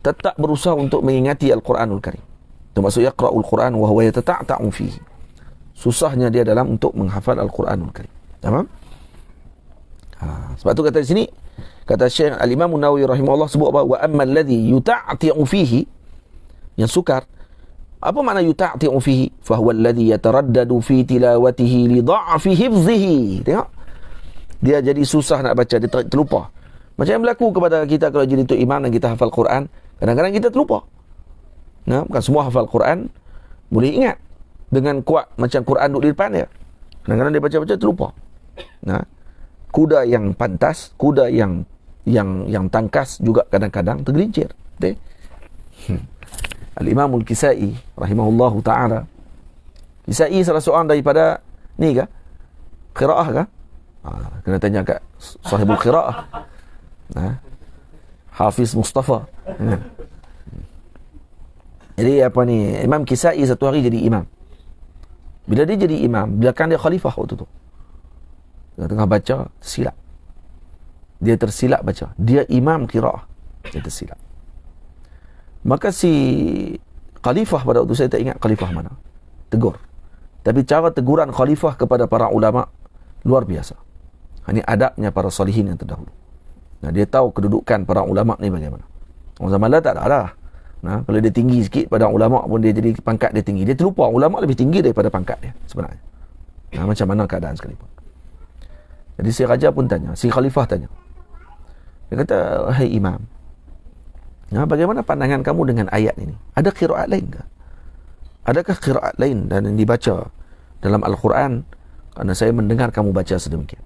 Tetap berusaha untuk mengingati Al-Quranul Karim. Itu maksud yaqra'ul Quran wa huwa yatata'ta'u fihi. Susahnya dia dalam untuk menghafal Al-Quranul Karim. Faham? Sebab tu kata di sini, kata Syekh Al-Imam An-Nawawi rahimahullah sebut apa? Wa amma alladhi yuta'ti'u fihi, yang sukar. Apa makna yuta'ti'u fihi? Fa huwa alladhi yataraddadu fi tilawatihi li dha'fi hifdhihi. Tengok. Dia jadi susah nak baca, dia terlupa. Macam yang berlaku kepada kita kalau jadi tok imam dan kita hafal Quran, kadang-kadang kita terlupa. Bukan semua hafal Quran boleh ingat dengan kuat macam Quran duduk di depan dia. Kadang-kadang dia baca-baca terlupa. Kuda yang pantas, kuda yang tangkas juga kadang-kadang tergelincir. Al-Imam Al-Kisai rahimahullahu ta'ala. Kisai salah seorang daripada ni kah? Qiraah kah? Kena tanya kat sahibul qiraah. Hafiz Mustafa. Jadi apa ni, Imam Kisai satu hari jadi imam. Bila dia jadi imam, belakang dia khalifah waktu tu. Tengah baca, tersilap. Dia tersilap baca. Dia imam qiraah. Dia tersilap. Maka si khalifah pada waktu, saya tak ingat khalifah mana, tegur. Tapi cara teguran khalifah kepada para ulama luar biasa. Ini adabnya para salihin yang terdahulu. Dia tahu kedudukan para ulama ni bagaimana. Orang zaman dah tak ada lah. Kalau dia tinggi sikit pada ulama pun dia jadi pangkat dia tinggi. Dia terlupa ulama lebih tinggi daripada pangkat dia sebenarnya. Macam mana keadaan sekalipun. Jadi si raja pun tanya, si khalifah tanya. Dia kata, "Hai imam, bagaimana pandangan kamu dengan ayat ini? Ada qiraat lain ke? Adakah qiraat lain dan yang dibaca dalam Al-Quran? Kerana saya mendengar kamu baca sedemikian.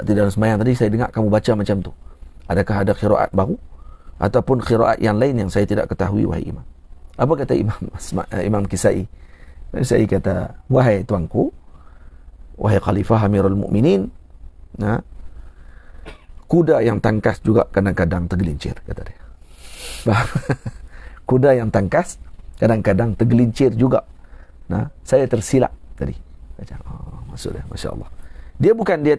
Di dalam sembahyang tadi saya dengar kamu baca macam tu. Adakah ada qiraat baru ataupun qiraat yang lain yang saya tidak ketahui, wahai imam?" Apa kata Imam Kisai? Saya kata, "Wahai tuanku, wahai Khalifah Amirul Mukminin, kuda yang tangkas juga kadang-kadang tergelincir," kata dia. Kuda yang tangkas kadang-kadang tergelincir juga. Saya tersilap tadi. Maksudnya, Masya Allah. Dia bukan dia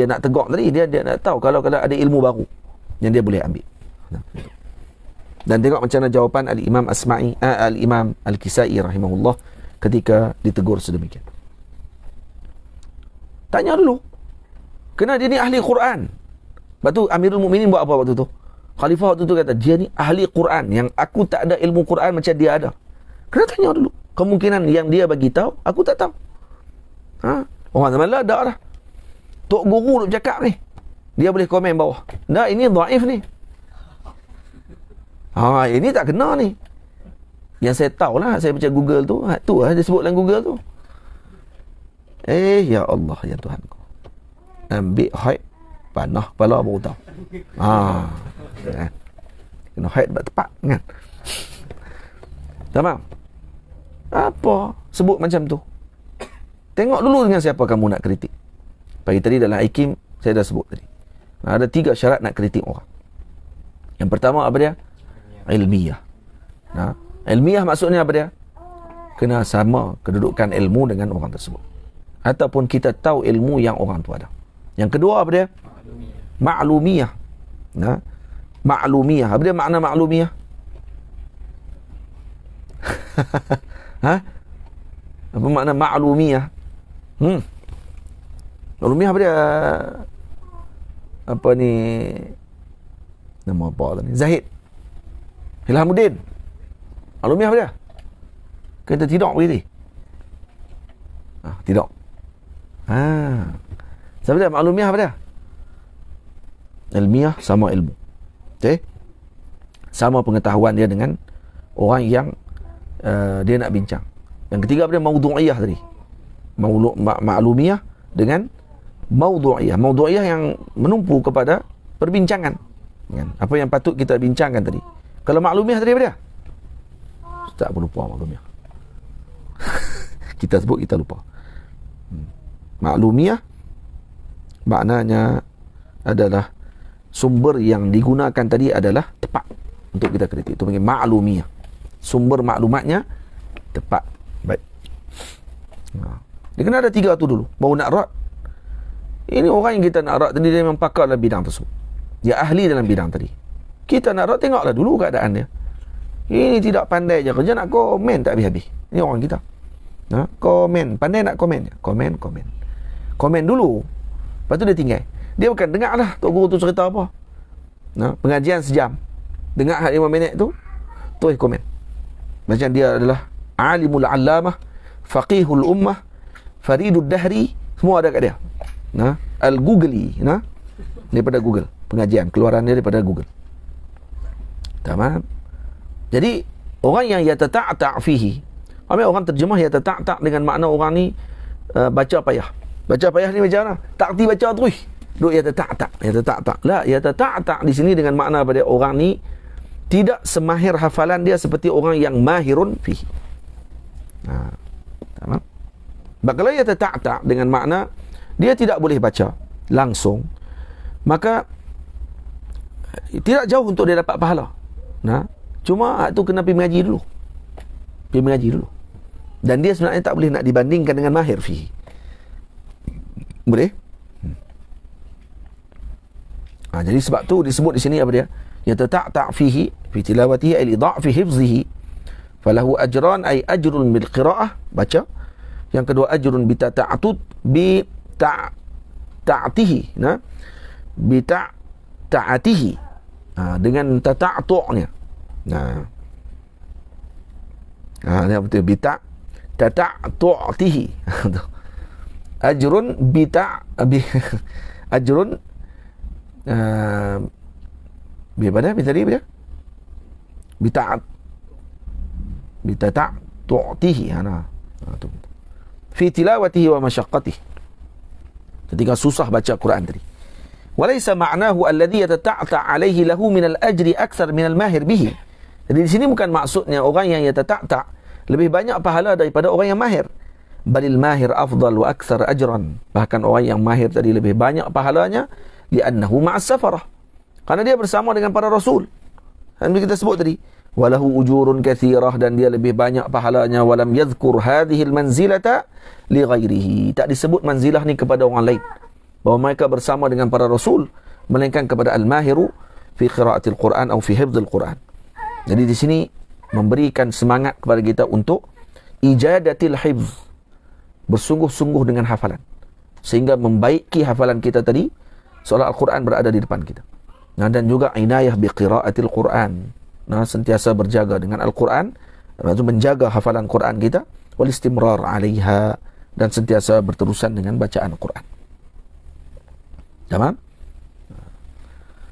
nak tegak tadi, dia nak tahu kalau ada ilmu baru yang dia boleh ambil. Dan tengok macam mana jawapan Al-Imam Al-Imam Al-Kisai rahimahullah ketika ditegur sedemikian. Tanya dulu. Kena dia ni ahli Quran. Lepas tu Amirul Mukminin buat apa waktu tu? Khalifah waktu tu kata, dia ni ahli Quran, yang aku tak ada ilmu Quran macam dia ada. Kena tanya dulu. Kemungkinan yang dia bagi tahu, aku tak tahu. Orang zaman lah tak dah. Tok guru duk cakap ni, dia boleh komen bawah, "Dah, ini dhaif ni. Ini tak kena ni." Yang saya tahulah, saya baca Google tu, tu lah dia sebut dalam Google tu. Ya Allah, ya Tuhanku. Ambil haid, panah kepala baru tahu. Kena haid tepat kan. Tamam. Apa sebut macam tu? Tengok dulu dengan siapa kamu nak kritik. Pagi tadi dalam Aikim saya dah sebut tadi. Ada 3 syarat nak kritik orang. Yang pertama apa dia? Ilmiah. Ilmiah maksudnya apa dia? Kena sama kedudukan ilmu dengan orang tersebut. Ataupun kita tahu ilmu yang orang tu ada. Yang kedua apa dia? Ma'lumiyah. Ma'lumiyah. Apa dia makna ma'lumiyah? Apa makna ma'lumiyah? Ma'lumiyah apa dia? Apa ni? Nama apa lah ni? Zahid Ilhamuddin. Ma'lumiyah apa dia? Kata tidak begitu. Tidak. Siapa dia? Ma'lumiyah apa dia? Ilmiah sama ilmu. Okay? Sama pengetahuan dia dengan orang yang dia nak bincang. Yang ketiga apa dia? Maudu'iyah tadi. Ma'lumiyah dengan maudu'iyah. Maudu'iyah yang menumpu kepada perbincangan, kan? Apa yang patut kita bincangkan tadi. Kalau maklumiah tadi apa dia? Tak pun lupa maklumiah. Kita sebut, kita lupa. Maklumiah maknanya adalah sumber yang digunakan tadi adalah tepat untuk kita kritik. Itu panggil maklumiyah. Sumber maklumatnya tepat. Baik. Dia kena ada 3 tu dulu. Baru nak rat. Ini orang yang kita nak rat tadi, dia memang pakar dalam bidang tersebut. Dia ahli dalam bidang tadi. Kita nak rat, tengoklah dulu keadaan dia. Ini tidak pandai je kerja, nak komen tak habis-habis. Ini orang kita. Komen. Pandai nak komen. Komen dulu. Lepas tu dia tinggal. Dia bukan dengar lah Tok Guru tu cerita apa. Pengajian sejam. Dengar 5 minit tu, terus komen. Macam dia adalah alimul allamah, faqihul ummah, faridud dahri, semua ada kat dia. Al-Googly, daripada Google. Pengajian keluaran dia daripada Google. Tamam. Jadi orang yang yatata'ta' fihi, ramai orang terjemah yatata'ta' dengan makna orang ni baca payah. Baca payah ni macam mana? Tak erti baca terus. Duk yatata'ta'. La, yatata'ta' di sini dengan makna pada orang ni tidak semahir hafalan dia seperti orang yang mahirun fihi. Tamam. Kalau yatata'ta' dengan makna dia tidak boleh baca langsung, maka tidak jauh untuk dia dapat pahala. Cuma tu kena pergi mengaji dulu. Dan dia sebenarnya tak boleh nak dibandingkan dengan mahir fihi. Boleh? Jadi sebab tu disebut di sini apa dia? Yatata'ta' fihi fi tilawatihi ay li dha'fi hifzihi. Falahu ajran ay ajrun bil qira'ah, baca. Yang kedua ajrun bi ta'atut bi ta'atihi, bi ta'atihi. Dengan tata'tu'nya. Dia betul bi ta'atu'tihi. Ajrun bi ajrun bi mana bi tadi dia? Bi ta'atu'tihi. Tu. Fi tilawatihi wa masyaqqatihi. Ketika susah baca Quran tadi. Walaysa ma'nahu alladhi yatata'ta' alaihi lahu min al-ajri akthar min al-mahir bihi. Jadi di sini bukan maksudnya orang yang yatata'ta' lebih banyak pahala daripada orang yang mahir. Balil mahir afdal wa akthar ajran. Bahkan orang yang mahir tadi lebih banyak pahalanya li'annahu ma'as safarah. Karena dia bersama dengan para rasul. Dan kita sebut tadi, walahu ujurun kathirah, dan dia lebih banyak pahalanya. Walam yadhkur hadhihi al-manzilata li ghairihi. Tak disebut manzilah ni kepada orang lain, bahawa mereka bersama dengan para rasul, melainkan kepada al-mahiru fi qiraatil Quran atau fi hifdzil Quran. Jadi di sini memberikan semangat kepada kita untuk ijadatil hifz, bersungguh-sungguh dengan hafalan, sehingga membaiki hafalan kita tadi seolah Al-Quran berada di depan kita. Dan juga inayah bi qiraatil Quran, sentiasa berjaga dengan Al-Quran, maksud menjaga hafalan Quran kita, wal istimrar 'alaiha, dan sentiasa berterusan dengan bacaan Al-Quran. Tamam?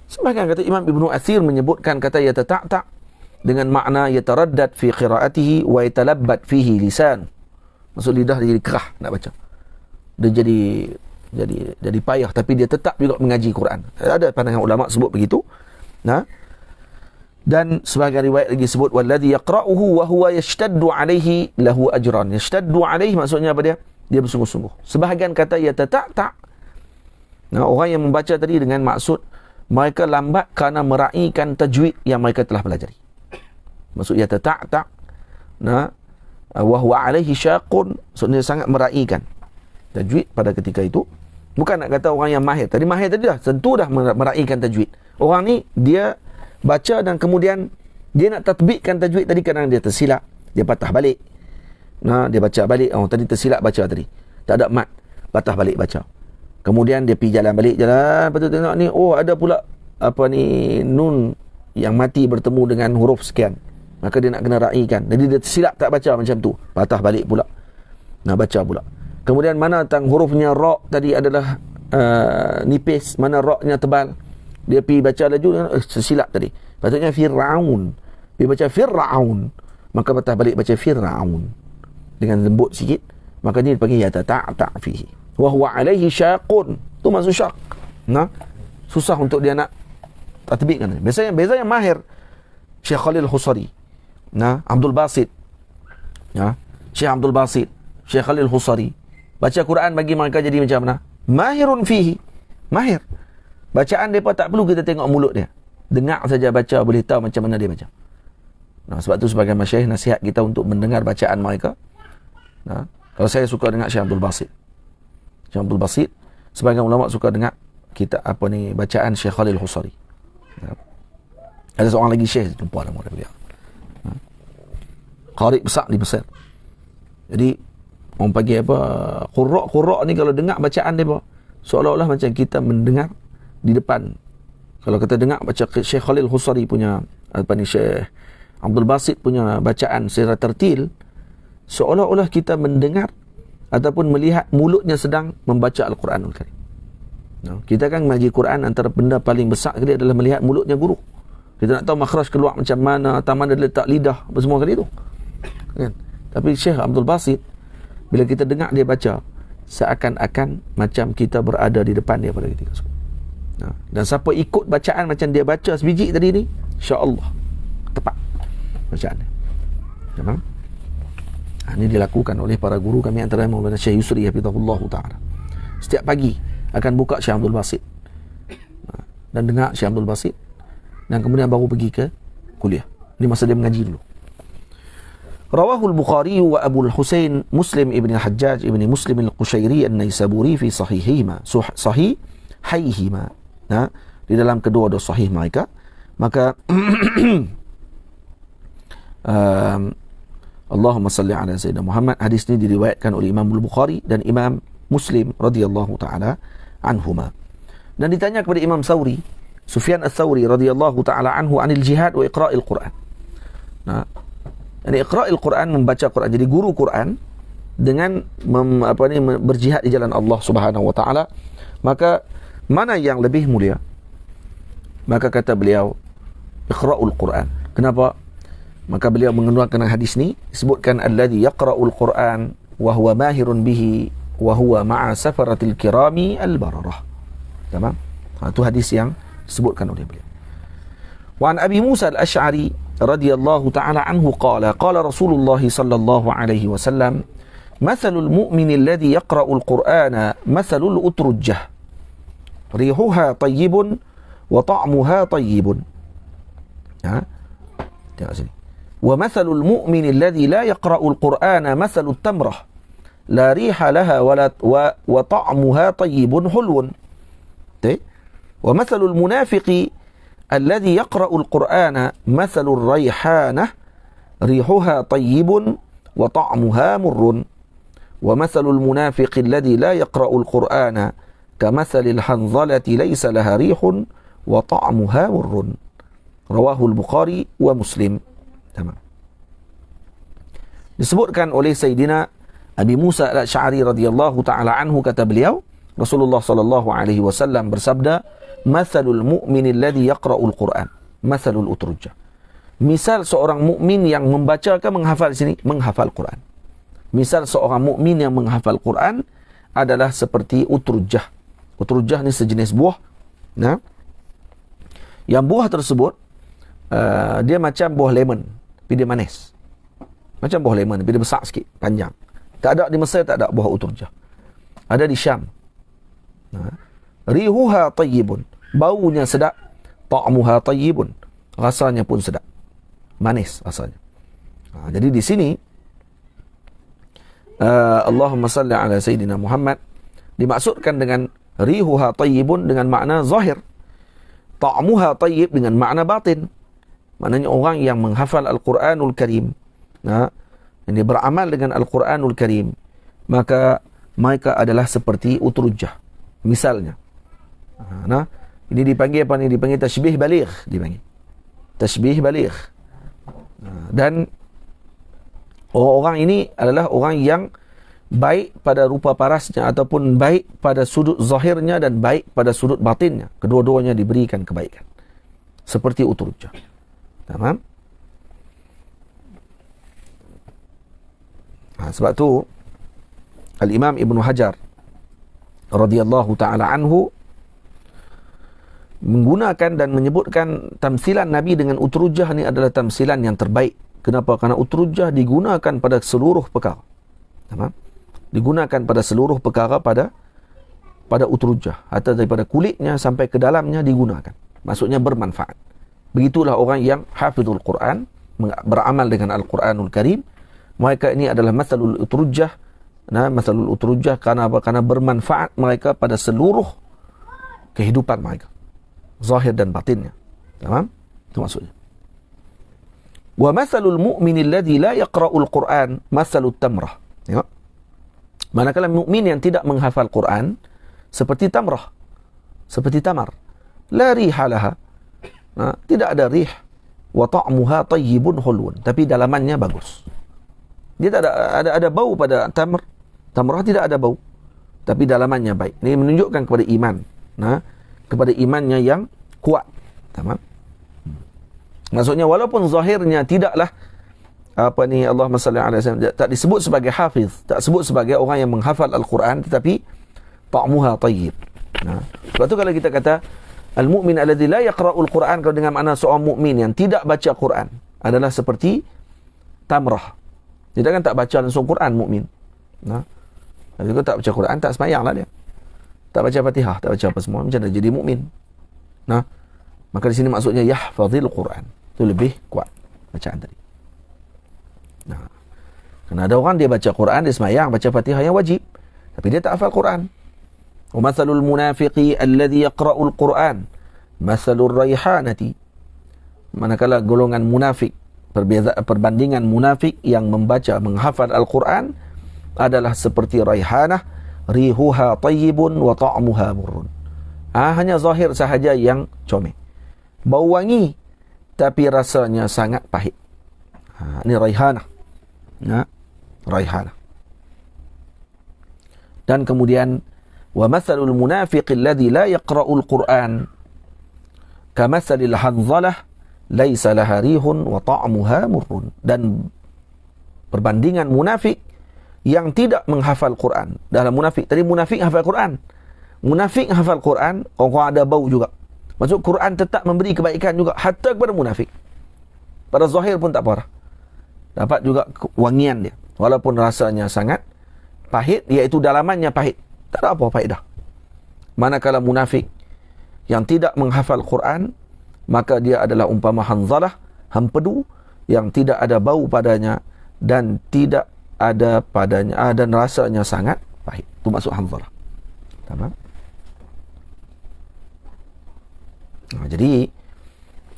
Sebagian kata Imam Ibnu Athir menyebutkan kata yatata'ta' dengan makna yataraddad fi qiraatihi wa yatalabbat fihi lisan. Maksud lidah dia jadi kerah nak baca. Dia jadi payah, tapi dia tetap juga mengaji Quran. Ada pandangan ulama sebut begitu. Dan sebahagian riwayat lagi sebut walladhi yaqra'uhu wa huwa yashtaddu 'alaihi lahu ajran. Yashtaddu 'alaihi maksudnya apa dia? Dia bersungguh-sungguh. Sebahagian kata yatata'ta', orang yang membaca tadi dengan maksud mereka lambat kerana meraihkan tajwid yang mereka telah pelajari. Maksud yatata'ta' wa huwa 'alaihi syaqun, maksudnya sangat meraihkan tajwid pada ketika itu. Bukan nak kata orang yang mahir. Tadi mahir tadi dah tentu dah meraihkan tajwid. Orang ni dia baca dan kemudian dia nak tatbikkan tajwid tadi, kadang dia tersilap, dia patah balik. Dia baca balik, tadi tersilap baca tadi, tak ada mat, patah balik baca. Kemudian dia pergi jalan balik, lepas tu tengok ni, ada pula nun yang mati bertemu dengan huruf sekian, maka dia nak kena raikan. Jadi dia tersilap tak baca macam tu, patah balik pula, baca pula. Kemudian mana tang hurufnya ra tadi adalah nipis, mana ra-nya tebal, dia pergi baca laju, tersilap tadi. Patutnya Fir'aun, dia baca Fir'aun, maka patah balik baca Fir'aun dengan lembut sikit, maka ni dipanggil yatata'ta' fihi. wa huwa alaihi syaqun. Tu maksud syaq. Nah, susah untuk dia nak tatbiqkan. Biasanya mahir Syekh Khalil Husari, nah, Abdul Basit, ya, Syekh Abdul Basit, Syekh Khalil Husari, baca Quran bagi mereka jadi macam mana? Mahirun fihi. Mahir. Bacaan mereka tak perlu kita tengok mulut dia. Dengar saja baca, boleh tahu macam mana dia baca. Nah, sebab tu sebagai masyayikh nasihat kita untuk mendengar bacaan mereka. Nah, kalau saya suka dengar Syekh Abdul Basit. Syekh Abdul Basit, sebagian ulama suka dengar kita bacaan Syekh Khalil Husari. Nah, ada seorang lagi syekh, lupa nama dia. Qari besar di Mesir. Jadi orang panggil apa, qurra ni kalau dengar bacaan dia seolah-olah macam kita mendengar di depan. Kalau kita dengar baca Syekh Khalil Husari punya Syekh Abdul Basit punya bacaan secara tertil, seolah-olah kita mendengar ataupun melihat mulutnya sedang membaca Al-Quranul Karim. Kita kan mengaji Quran, antara benda paling besar sekali adalah melihat mulutnya guru. Kita nak tahu makhraj keluar macam mana, mana dia letak lidah, apa semua kali tu. Kan? Tapi Syekh Abdul Basit, bila kita dengar dia baca, seakan-akan macam kita berada di depan dia pada ketika itu. Dan siapa ikut bacaan macam dia baca sebiji tadi ni, insya-Allah tepat bacaan dia. Faham? Ini dilakukan oleh para guru kami, antara Maulana Syekh Yusri hafizahullah taala. Setiap pagi akan buka Syekh Abdul Basit dan dengar Syekh Abdul Basit, dan kemudian baru pergi ke kuliah. Ini masa dia mengaji dulu. Rawahul Bukhari wa Abu Al-Husain Muslim ibn Hajjaj ibn Muslim Al-Qushairi An-Naisaburi fi sahihihima. Nah, di dalam kedua-dua sahih mereka. Maka Allahumma salli ala Sayyidina Muhammad. Hadis ini diriwayatkan oleh Imam Al-Bukhari dan Imam Muslim radhiyallahu ta'ala anhuma. Dan ditanya kepada Imam Thawri, Sufyan Ats-Tsawri radhiyallahu ta'ala anhu, anil jihad wa iqra'il Quran. Nah, yani iqra'il Quran, membaca Quran, jadi guru Quran dengan berjihad di jalan Allah Subhanahu wa taala, maka mana yang lebih mulia? Maka kata beliau, iqra'ul Quran. Kenapa? Maka beliau mengeluarkan hadis ni, disebutkan alladhi yaqra'ul Quran wa huwa mahirun bihi wa huwa ma'a safaratil kirami al-bararah. Tamam? Itu hadis yang disebutkan oleh beliau. Wa an Abi Musa al-Asy'ari radhiyallahu ta'ala anhu qala Rasulullah sallallahu alaihi wasallam, mathalul mu'min alladhi yaqra'ul Qur'ana mathalul utrujjah rihuha tayyibun wa ta'muha tayyibun. Tengok sini. Wa mathalul mu'min alladhi la yaqra'ul Qur'ana mathalut tamrah la riha laha wa ta'muha tayyibun hulwun. Wa mathalul munafiqi alladhi yaqra'ul Qur'ana mathalur rayhanah rihuha tayyibun wa ta'muha murrun. Wa mathalul munafiqi alladhi la yaqra'ul Qur'ana kamathalil hanzalati laysa laha rihun wa ta'muha murrun. Rawahul Bukhari wa Muslim. Tamam. Disebutkan oleh Sayyidina Abi Musa al-Asy'ari radhiyallahu ta'ala anhu, kata beliau, Rasulullah sallallahu alaihi wasallam bersabda, mathalul mu'min alladhi yaqra'ul Qur'an mathalul utrujjah. Misal seorang mukmin yang membacakan, menghafal sini, menghafal Quran. Misal seorang mukmin yang menghafal Quran adalah seperti utrujjah. Utrujjah ni sejenis buah. Nah, yang buah tersebut dia macam buah lemon, tapi dia manis. Macam buah lemon, tapi dia besar sikit, panjang. Tak ada di Mesir, tak ada buah utrujjah. Ada di Syam. Rihuha tayyibun, baunya sedap. Ta'muha tayyibun, rasanya pun sedap, manis rasanya. Jadi di sini Allahumma salli ala Sayyidina Muhammad dimaksudkan dengan rihuha tayyibun dengan makna zahir, ta'muha tayyib dengan makna batin. Maknanya orang yang menghafal Al-Quranul Karim, yang beramal dengan Al-Quranul Karim, maka mereka adalah seperti utrujjah. Misalnya, ini dipanggil apa ni? Dipanggil tashbih baligh, dipanggil tashbih baligh. Dan orang ini adalah orang yang baik pada rupa parasnya, ataupun baik pada sudut zahirnya dan baik pada sudut batinnya. Kedua-duanya diberikan kebaikan, seperti utrujjah. Tamam? Sebab tu Al-Imam Ibn Hajar radhiyallahu taala anhu menggunakan dan menyebutkan tamsilan Nabi dengan utrujah ni adalah tamsilan yang terbaik. Kenapa? Kerana utrujah digunakan pada seluruh perkara. Digunakan pada seluruh perkara pada utrujah, atau daripada kulitnya sampai ke dalamnya digunakan. Maksudnya bermanfaat. Begitulah orang yang hafizul Quran, beramal dengan Al-Quranul Karim. Mereka ini adalah masalul utrujah. Masalul utrujah kerana apa? Kerana bermanfaat mereka pada seluruh kehidupan mereka, zahir dan batinnya. Faham? Itu maksudnya. Wa masalul mu'min alladhi la yaqra'ul Quran masalut tamrah. Tengok. Manakala mukmin yang tidak menghafal Quran seperti tamrah, seperti tamar. La riha laha. Tidak ada rih. Wa ta'muha tayyibun hulwun. Tapi dalamannya bagus. Dia tak ada bau pada tamr. Tamrah tidak ada bau, tapi dalamannya baik. Ini menunjukkan kepada iman. Kepada imannya yang kuat. Tamam? Maksudnya walaupun zahirnya tidaklah Allahumma salli alaihi wasallam, tak disebut sebagai hafiz, tak sebut sebagai orang yang menghafal Al-Quran, tetapi ta'muha tayyib. Sebab tu kalau kita kata al-mu'min alladhi la yaqra'ul Quran, kalau dengan makna seorang mukmin yang tidak baca Quran adalah seperti tamrah. Dia kan tak baca langsung Quran mukmin. Kalau dia tak baca Quran, tak sembahyanglah dia. Tak baca Fatihah, tak baca apa semua, macam mana jadi mukmin? Maka di sini maksudnya yahfazil Quran. Itu lebih kuat bacaan tadi. Kerana ada orang dia baca Quran, dia sembahyang, baca Fatihah yang wajib, tapi dia tak hafal Quran. Wa mathalul munafiqi alladhi yaqra'ul Quran mathalur raihanati. Manakala golongan munafik, perbandingan munafik yang membaca, menghafal Al-Quran adalah seperti raihanah, rihuha tayyibun wa ta'muha murrun. Hanya zahir sahaja yang comel, bau wangi, tapi rasanya sangat pahit. Ini raihanah. Raihanah. Dan kemudian wa mathalul munafiqi alladhi la yaqra'ul Quran kamathalil hanzalah laisa laha rihun wa ta'muha murrun. Dan perbandingan munafik yang tidak menghafal Quran. Dalam munafik tadi, munafik hafal Quran. Munafik hafal Quran, orang ada bau juga. Maksud Quran tetap memberi kebaikan juga hatta kepada munafik. Pada zahir pun tak parah. Dapat juga wangian dia. Walaupun rasanya sangat pahit, iaitu dalamannya pahit. Tak ada apa faedah. Manakala munafik yang tidak menghafal Quran, maka dia adalah umpama hanzalah, hempedu yang tidak ada bau padanya dan tidak ada padanya dan rasanya sangat pahit. Itu maksud hanzalah. Tamam? Jadi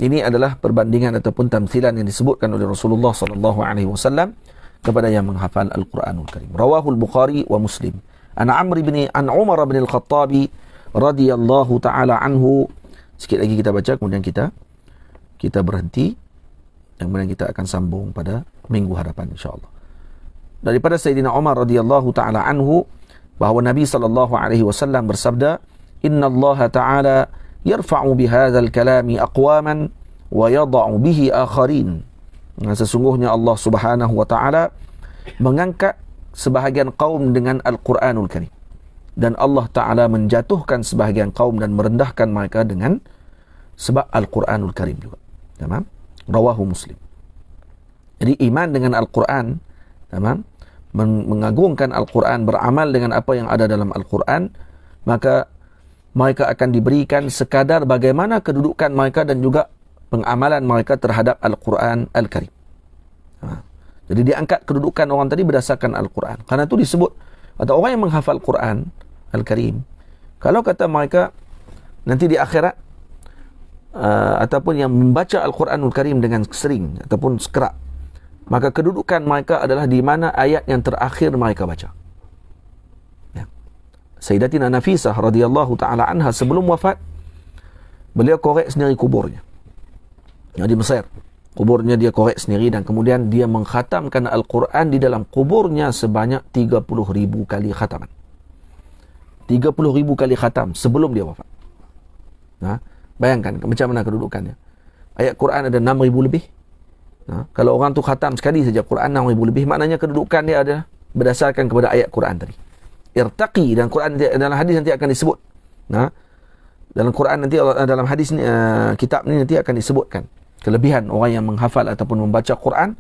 ini adalah perbandingan ataupun tamthilan yang disebutkan oleh Rasulullah sallallahu alaihi wasallam kepada yang menghafal Al-Quranul Karim. Rawahul Bukhari wa Muslim. An Umar bin Al-Khattabi radhiyallahu taala anhu. Sikit lagi kita baca, kemudian kita berhenti, dan kemudian kita akan sambung pada minggu hadapan insya-Allah. Daripada Sayyidina Umar radhiyallahu taala anhu bahawa Nabi sallallahu alaihi wasallam bersabda, "Inna Allah taala yarfa'u bihadzal kalami aqwaman wa yada'u bihi akharin." Sesungguhnya Allah Subhanahu wa taala mengangkat sebahagian kaum dengan Al-Quranul Karim, dan Allah taala menjatuhkan sebahagian kaum dan merendahkan mereka dengan sebab Al-Quranul Karim juga. Tamam? Rawahu Muslim. Jadi iman dengan Al-Quran, tamam? Mengagungkan Al-Quran, beramal dengan apa yang ada dalam Al-Quran, maka mereka akan diberikan sekadar bagaimana kedudukan mereka dan juga pengamalan mereka terhadap Al-Quran Al-Karim. Jadi diangkat kedudukan orang tadi berdasarkan Al-Quran. Karena itu disebut, atau orang yang menghafal Quran Al-Karim, kalau kata mereka nanti di akhirat, ataupun yang membaca Al-Quranul Karim dengan sering ataupun sekerap, maka kedudukan mereka adalah di mana ayat yang terakhir mereka baca. Sayyidatina Nafisah radhiyallahu taala anha sebelum wafat, beliau korek sendiri kuburnya. Yang di Mesir, kuburnya dia korek sendiri, dan kemudian dia mengkhatamkan Al-Quran di dalam kuburnya sebanyak 30,000 kali khataman. 30,000 kali khatam sebelum dia wafat. Bayangkan macam mana kedudukannya. Ayat Quran ada 6,000 lebih. Kalau orang tu khatam sekali saja Quran 6,000 lebih, maknanya kedudukan dia ada berdasarkan kepada ayat Quran tadi. irtaqi, dan Quran dalam hadis nanti akan disebut. Dalam Quran nanti, dalam hadis ni, kitab ni nanti akan disebutkan kelebihan orang yang menghafal ataupun membaca Quran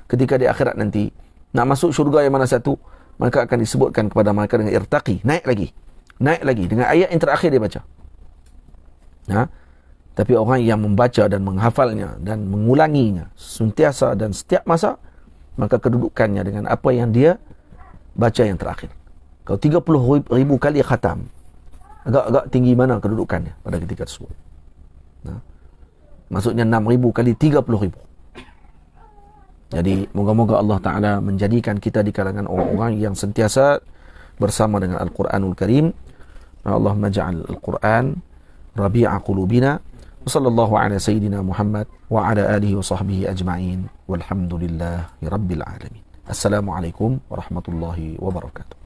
ketika di akhirat nanti. Nak masuk syurga yang mana satu, maka akan disebutkan kepada mereka dengan irtaqi, naik lagi dengan ayat yang terakhir dia baca. Tapi orang yang membaca dan menghafalnya dan mengulanginya sentiasa dan setiap masa, maka kedudukannya dengan apa yang dia baca yang terakhir. Kalau 30,000 kali khatam, agak tinggi mana kedudukannya pada ketika tersebut. Maksudnya 6,000 kali 30,000. Jadi moga-moga Allah Ta'ala menjadikan kita di kalangan orang-orang yang sentiasa bersama dengan Al-Quranul Karim. Allahumma ja'al Al-Quran rabi'a qulubina. Wa sallallahu ala sayyidina Muhammad wa ala alihi wa sahbihi ajma'in. Walhamdulillahi rabbil alamin. Assalamualaikum warahmatullahi wabarakatuh.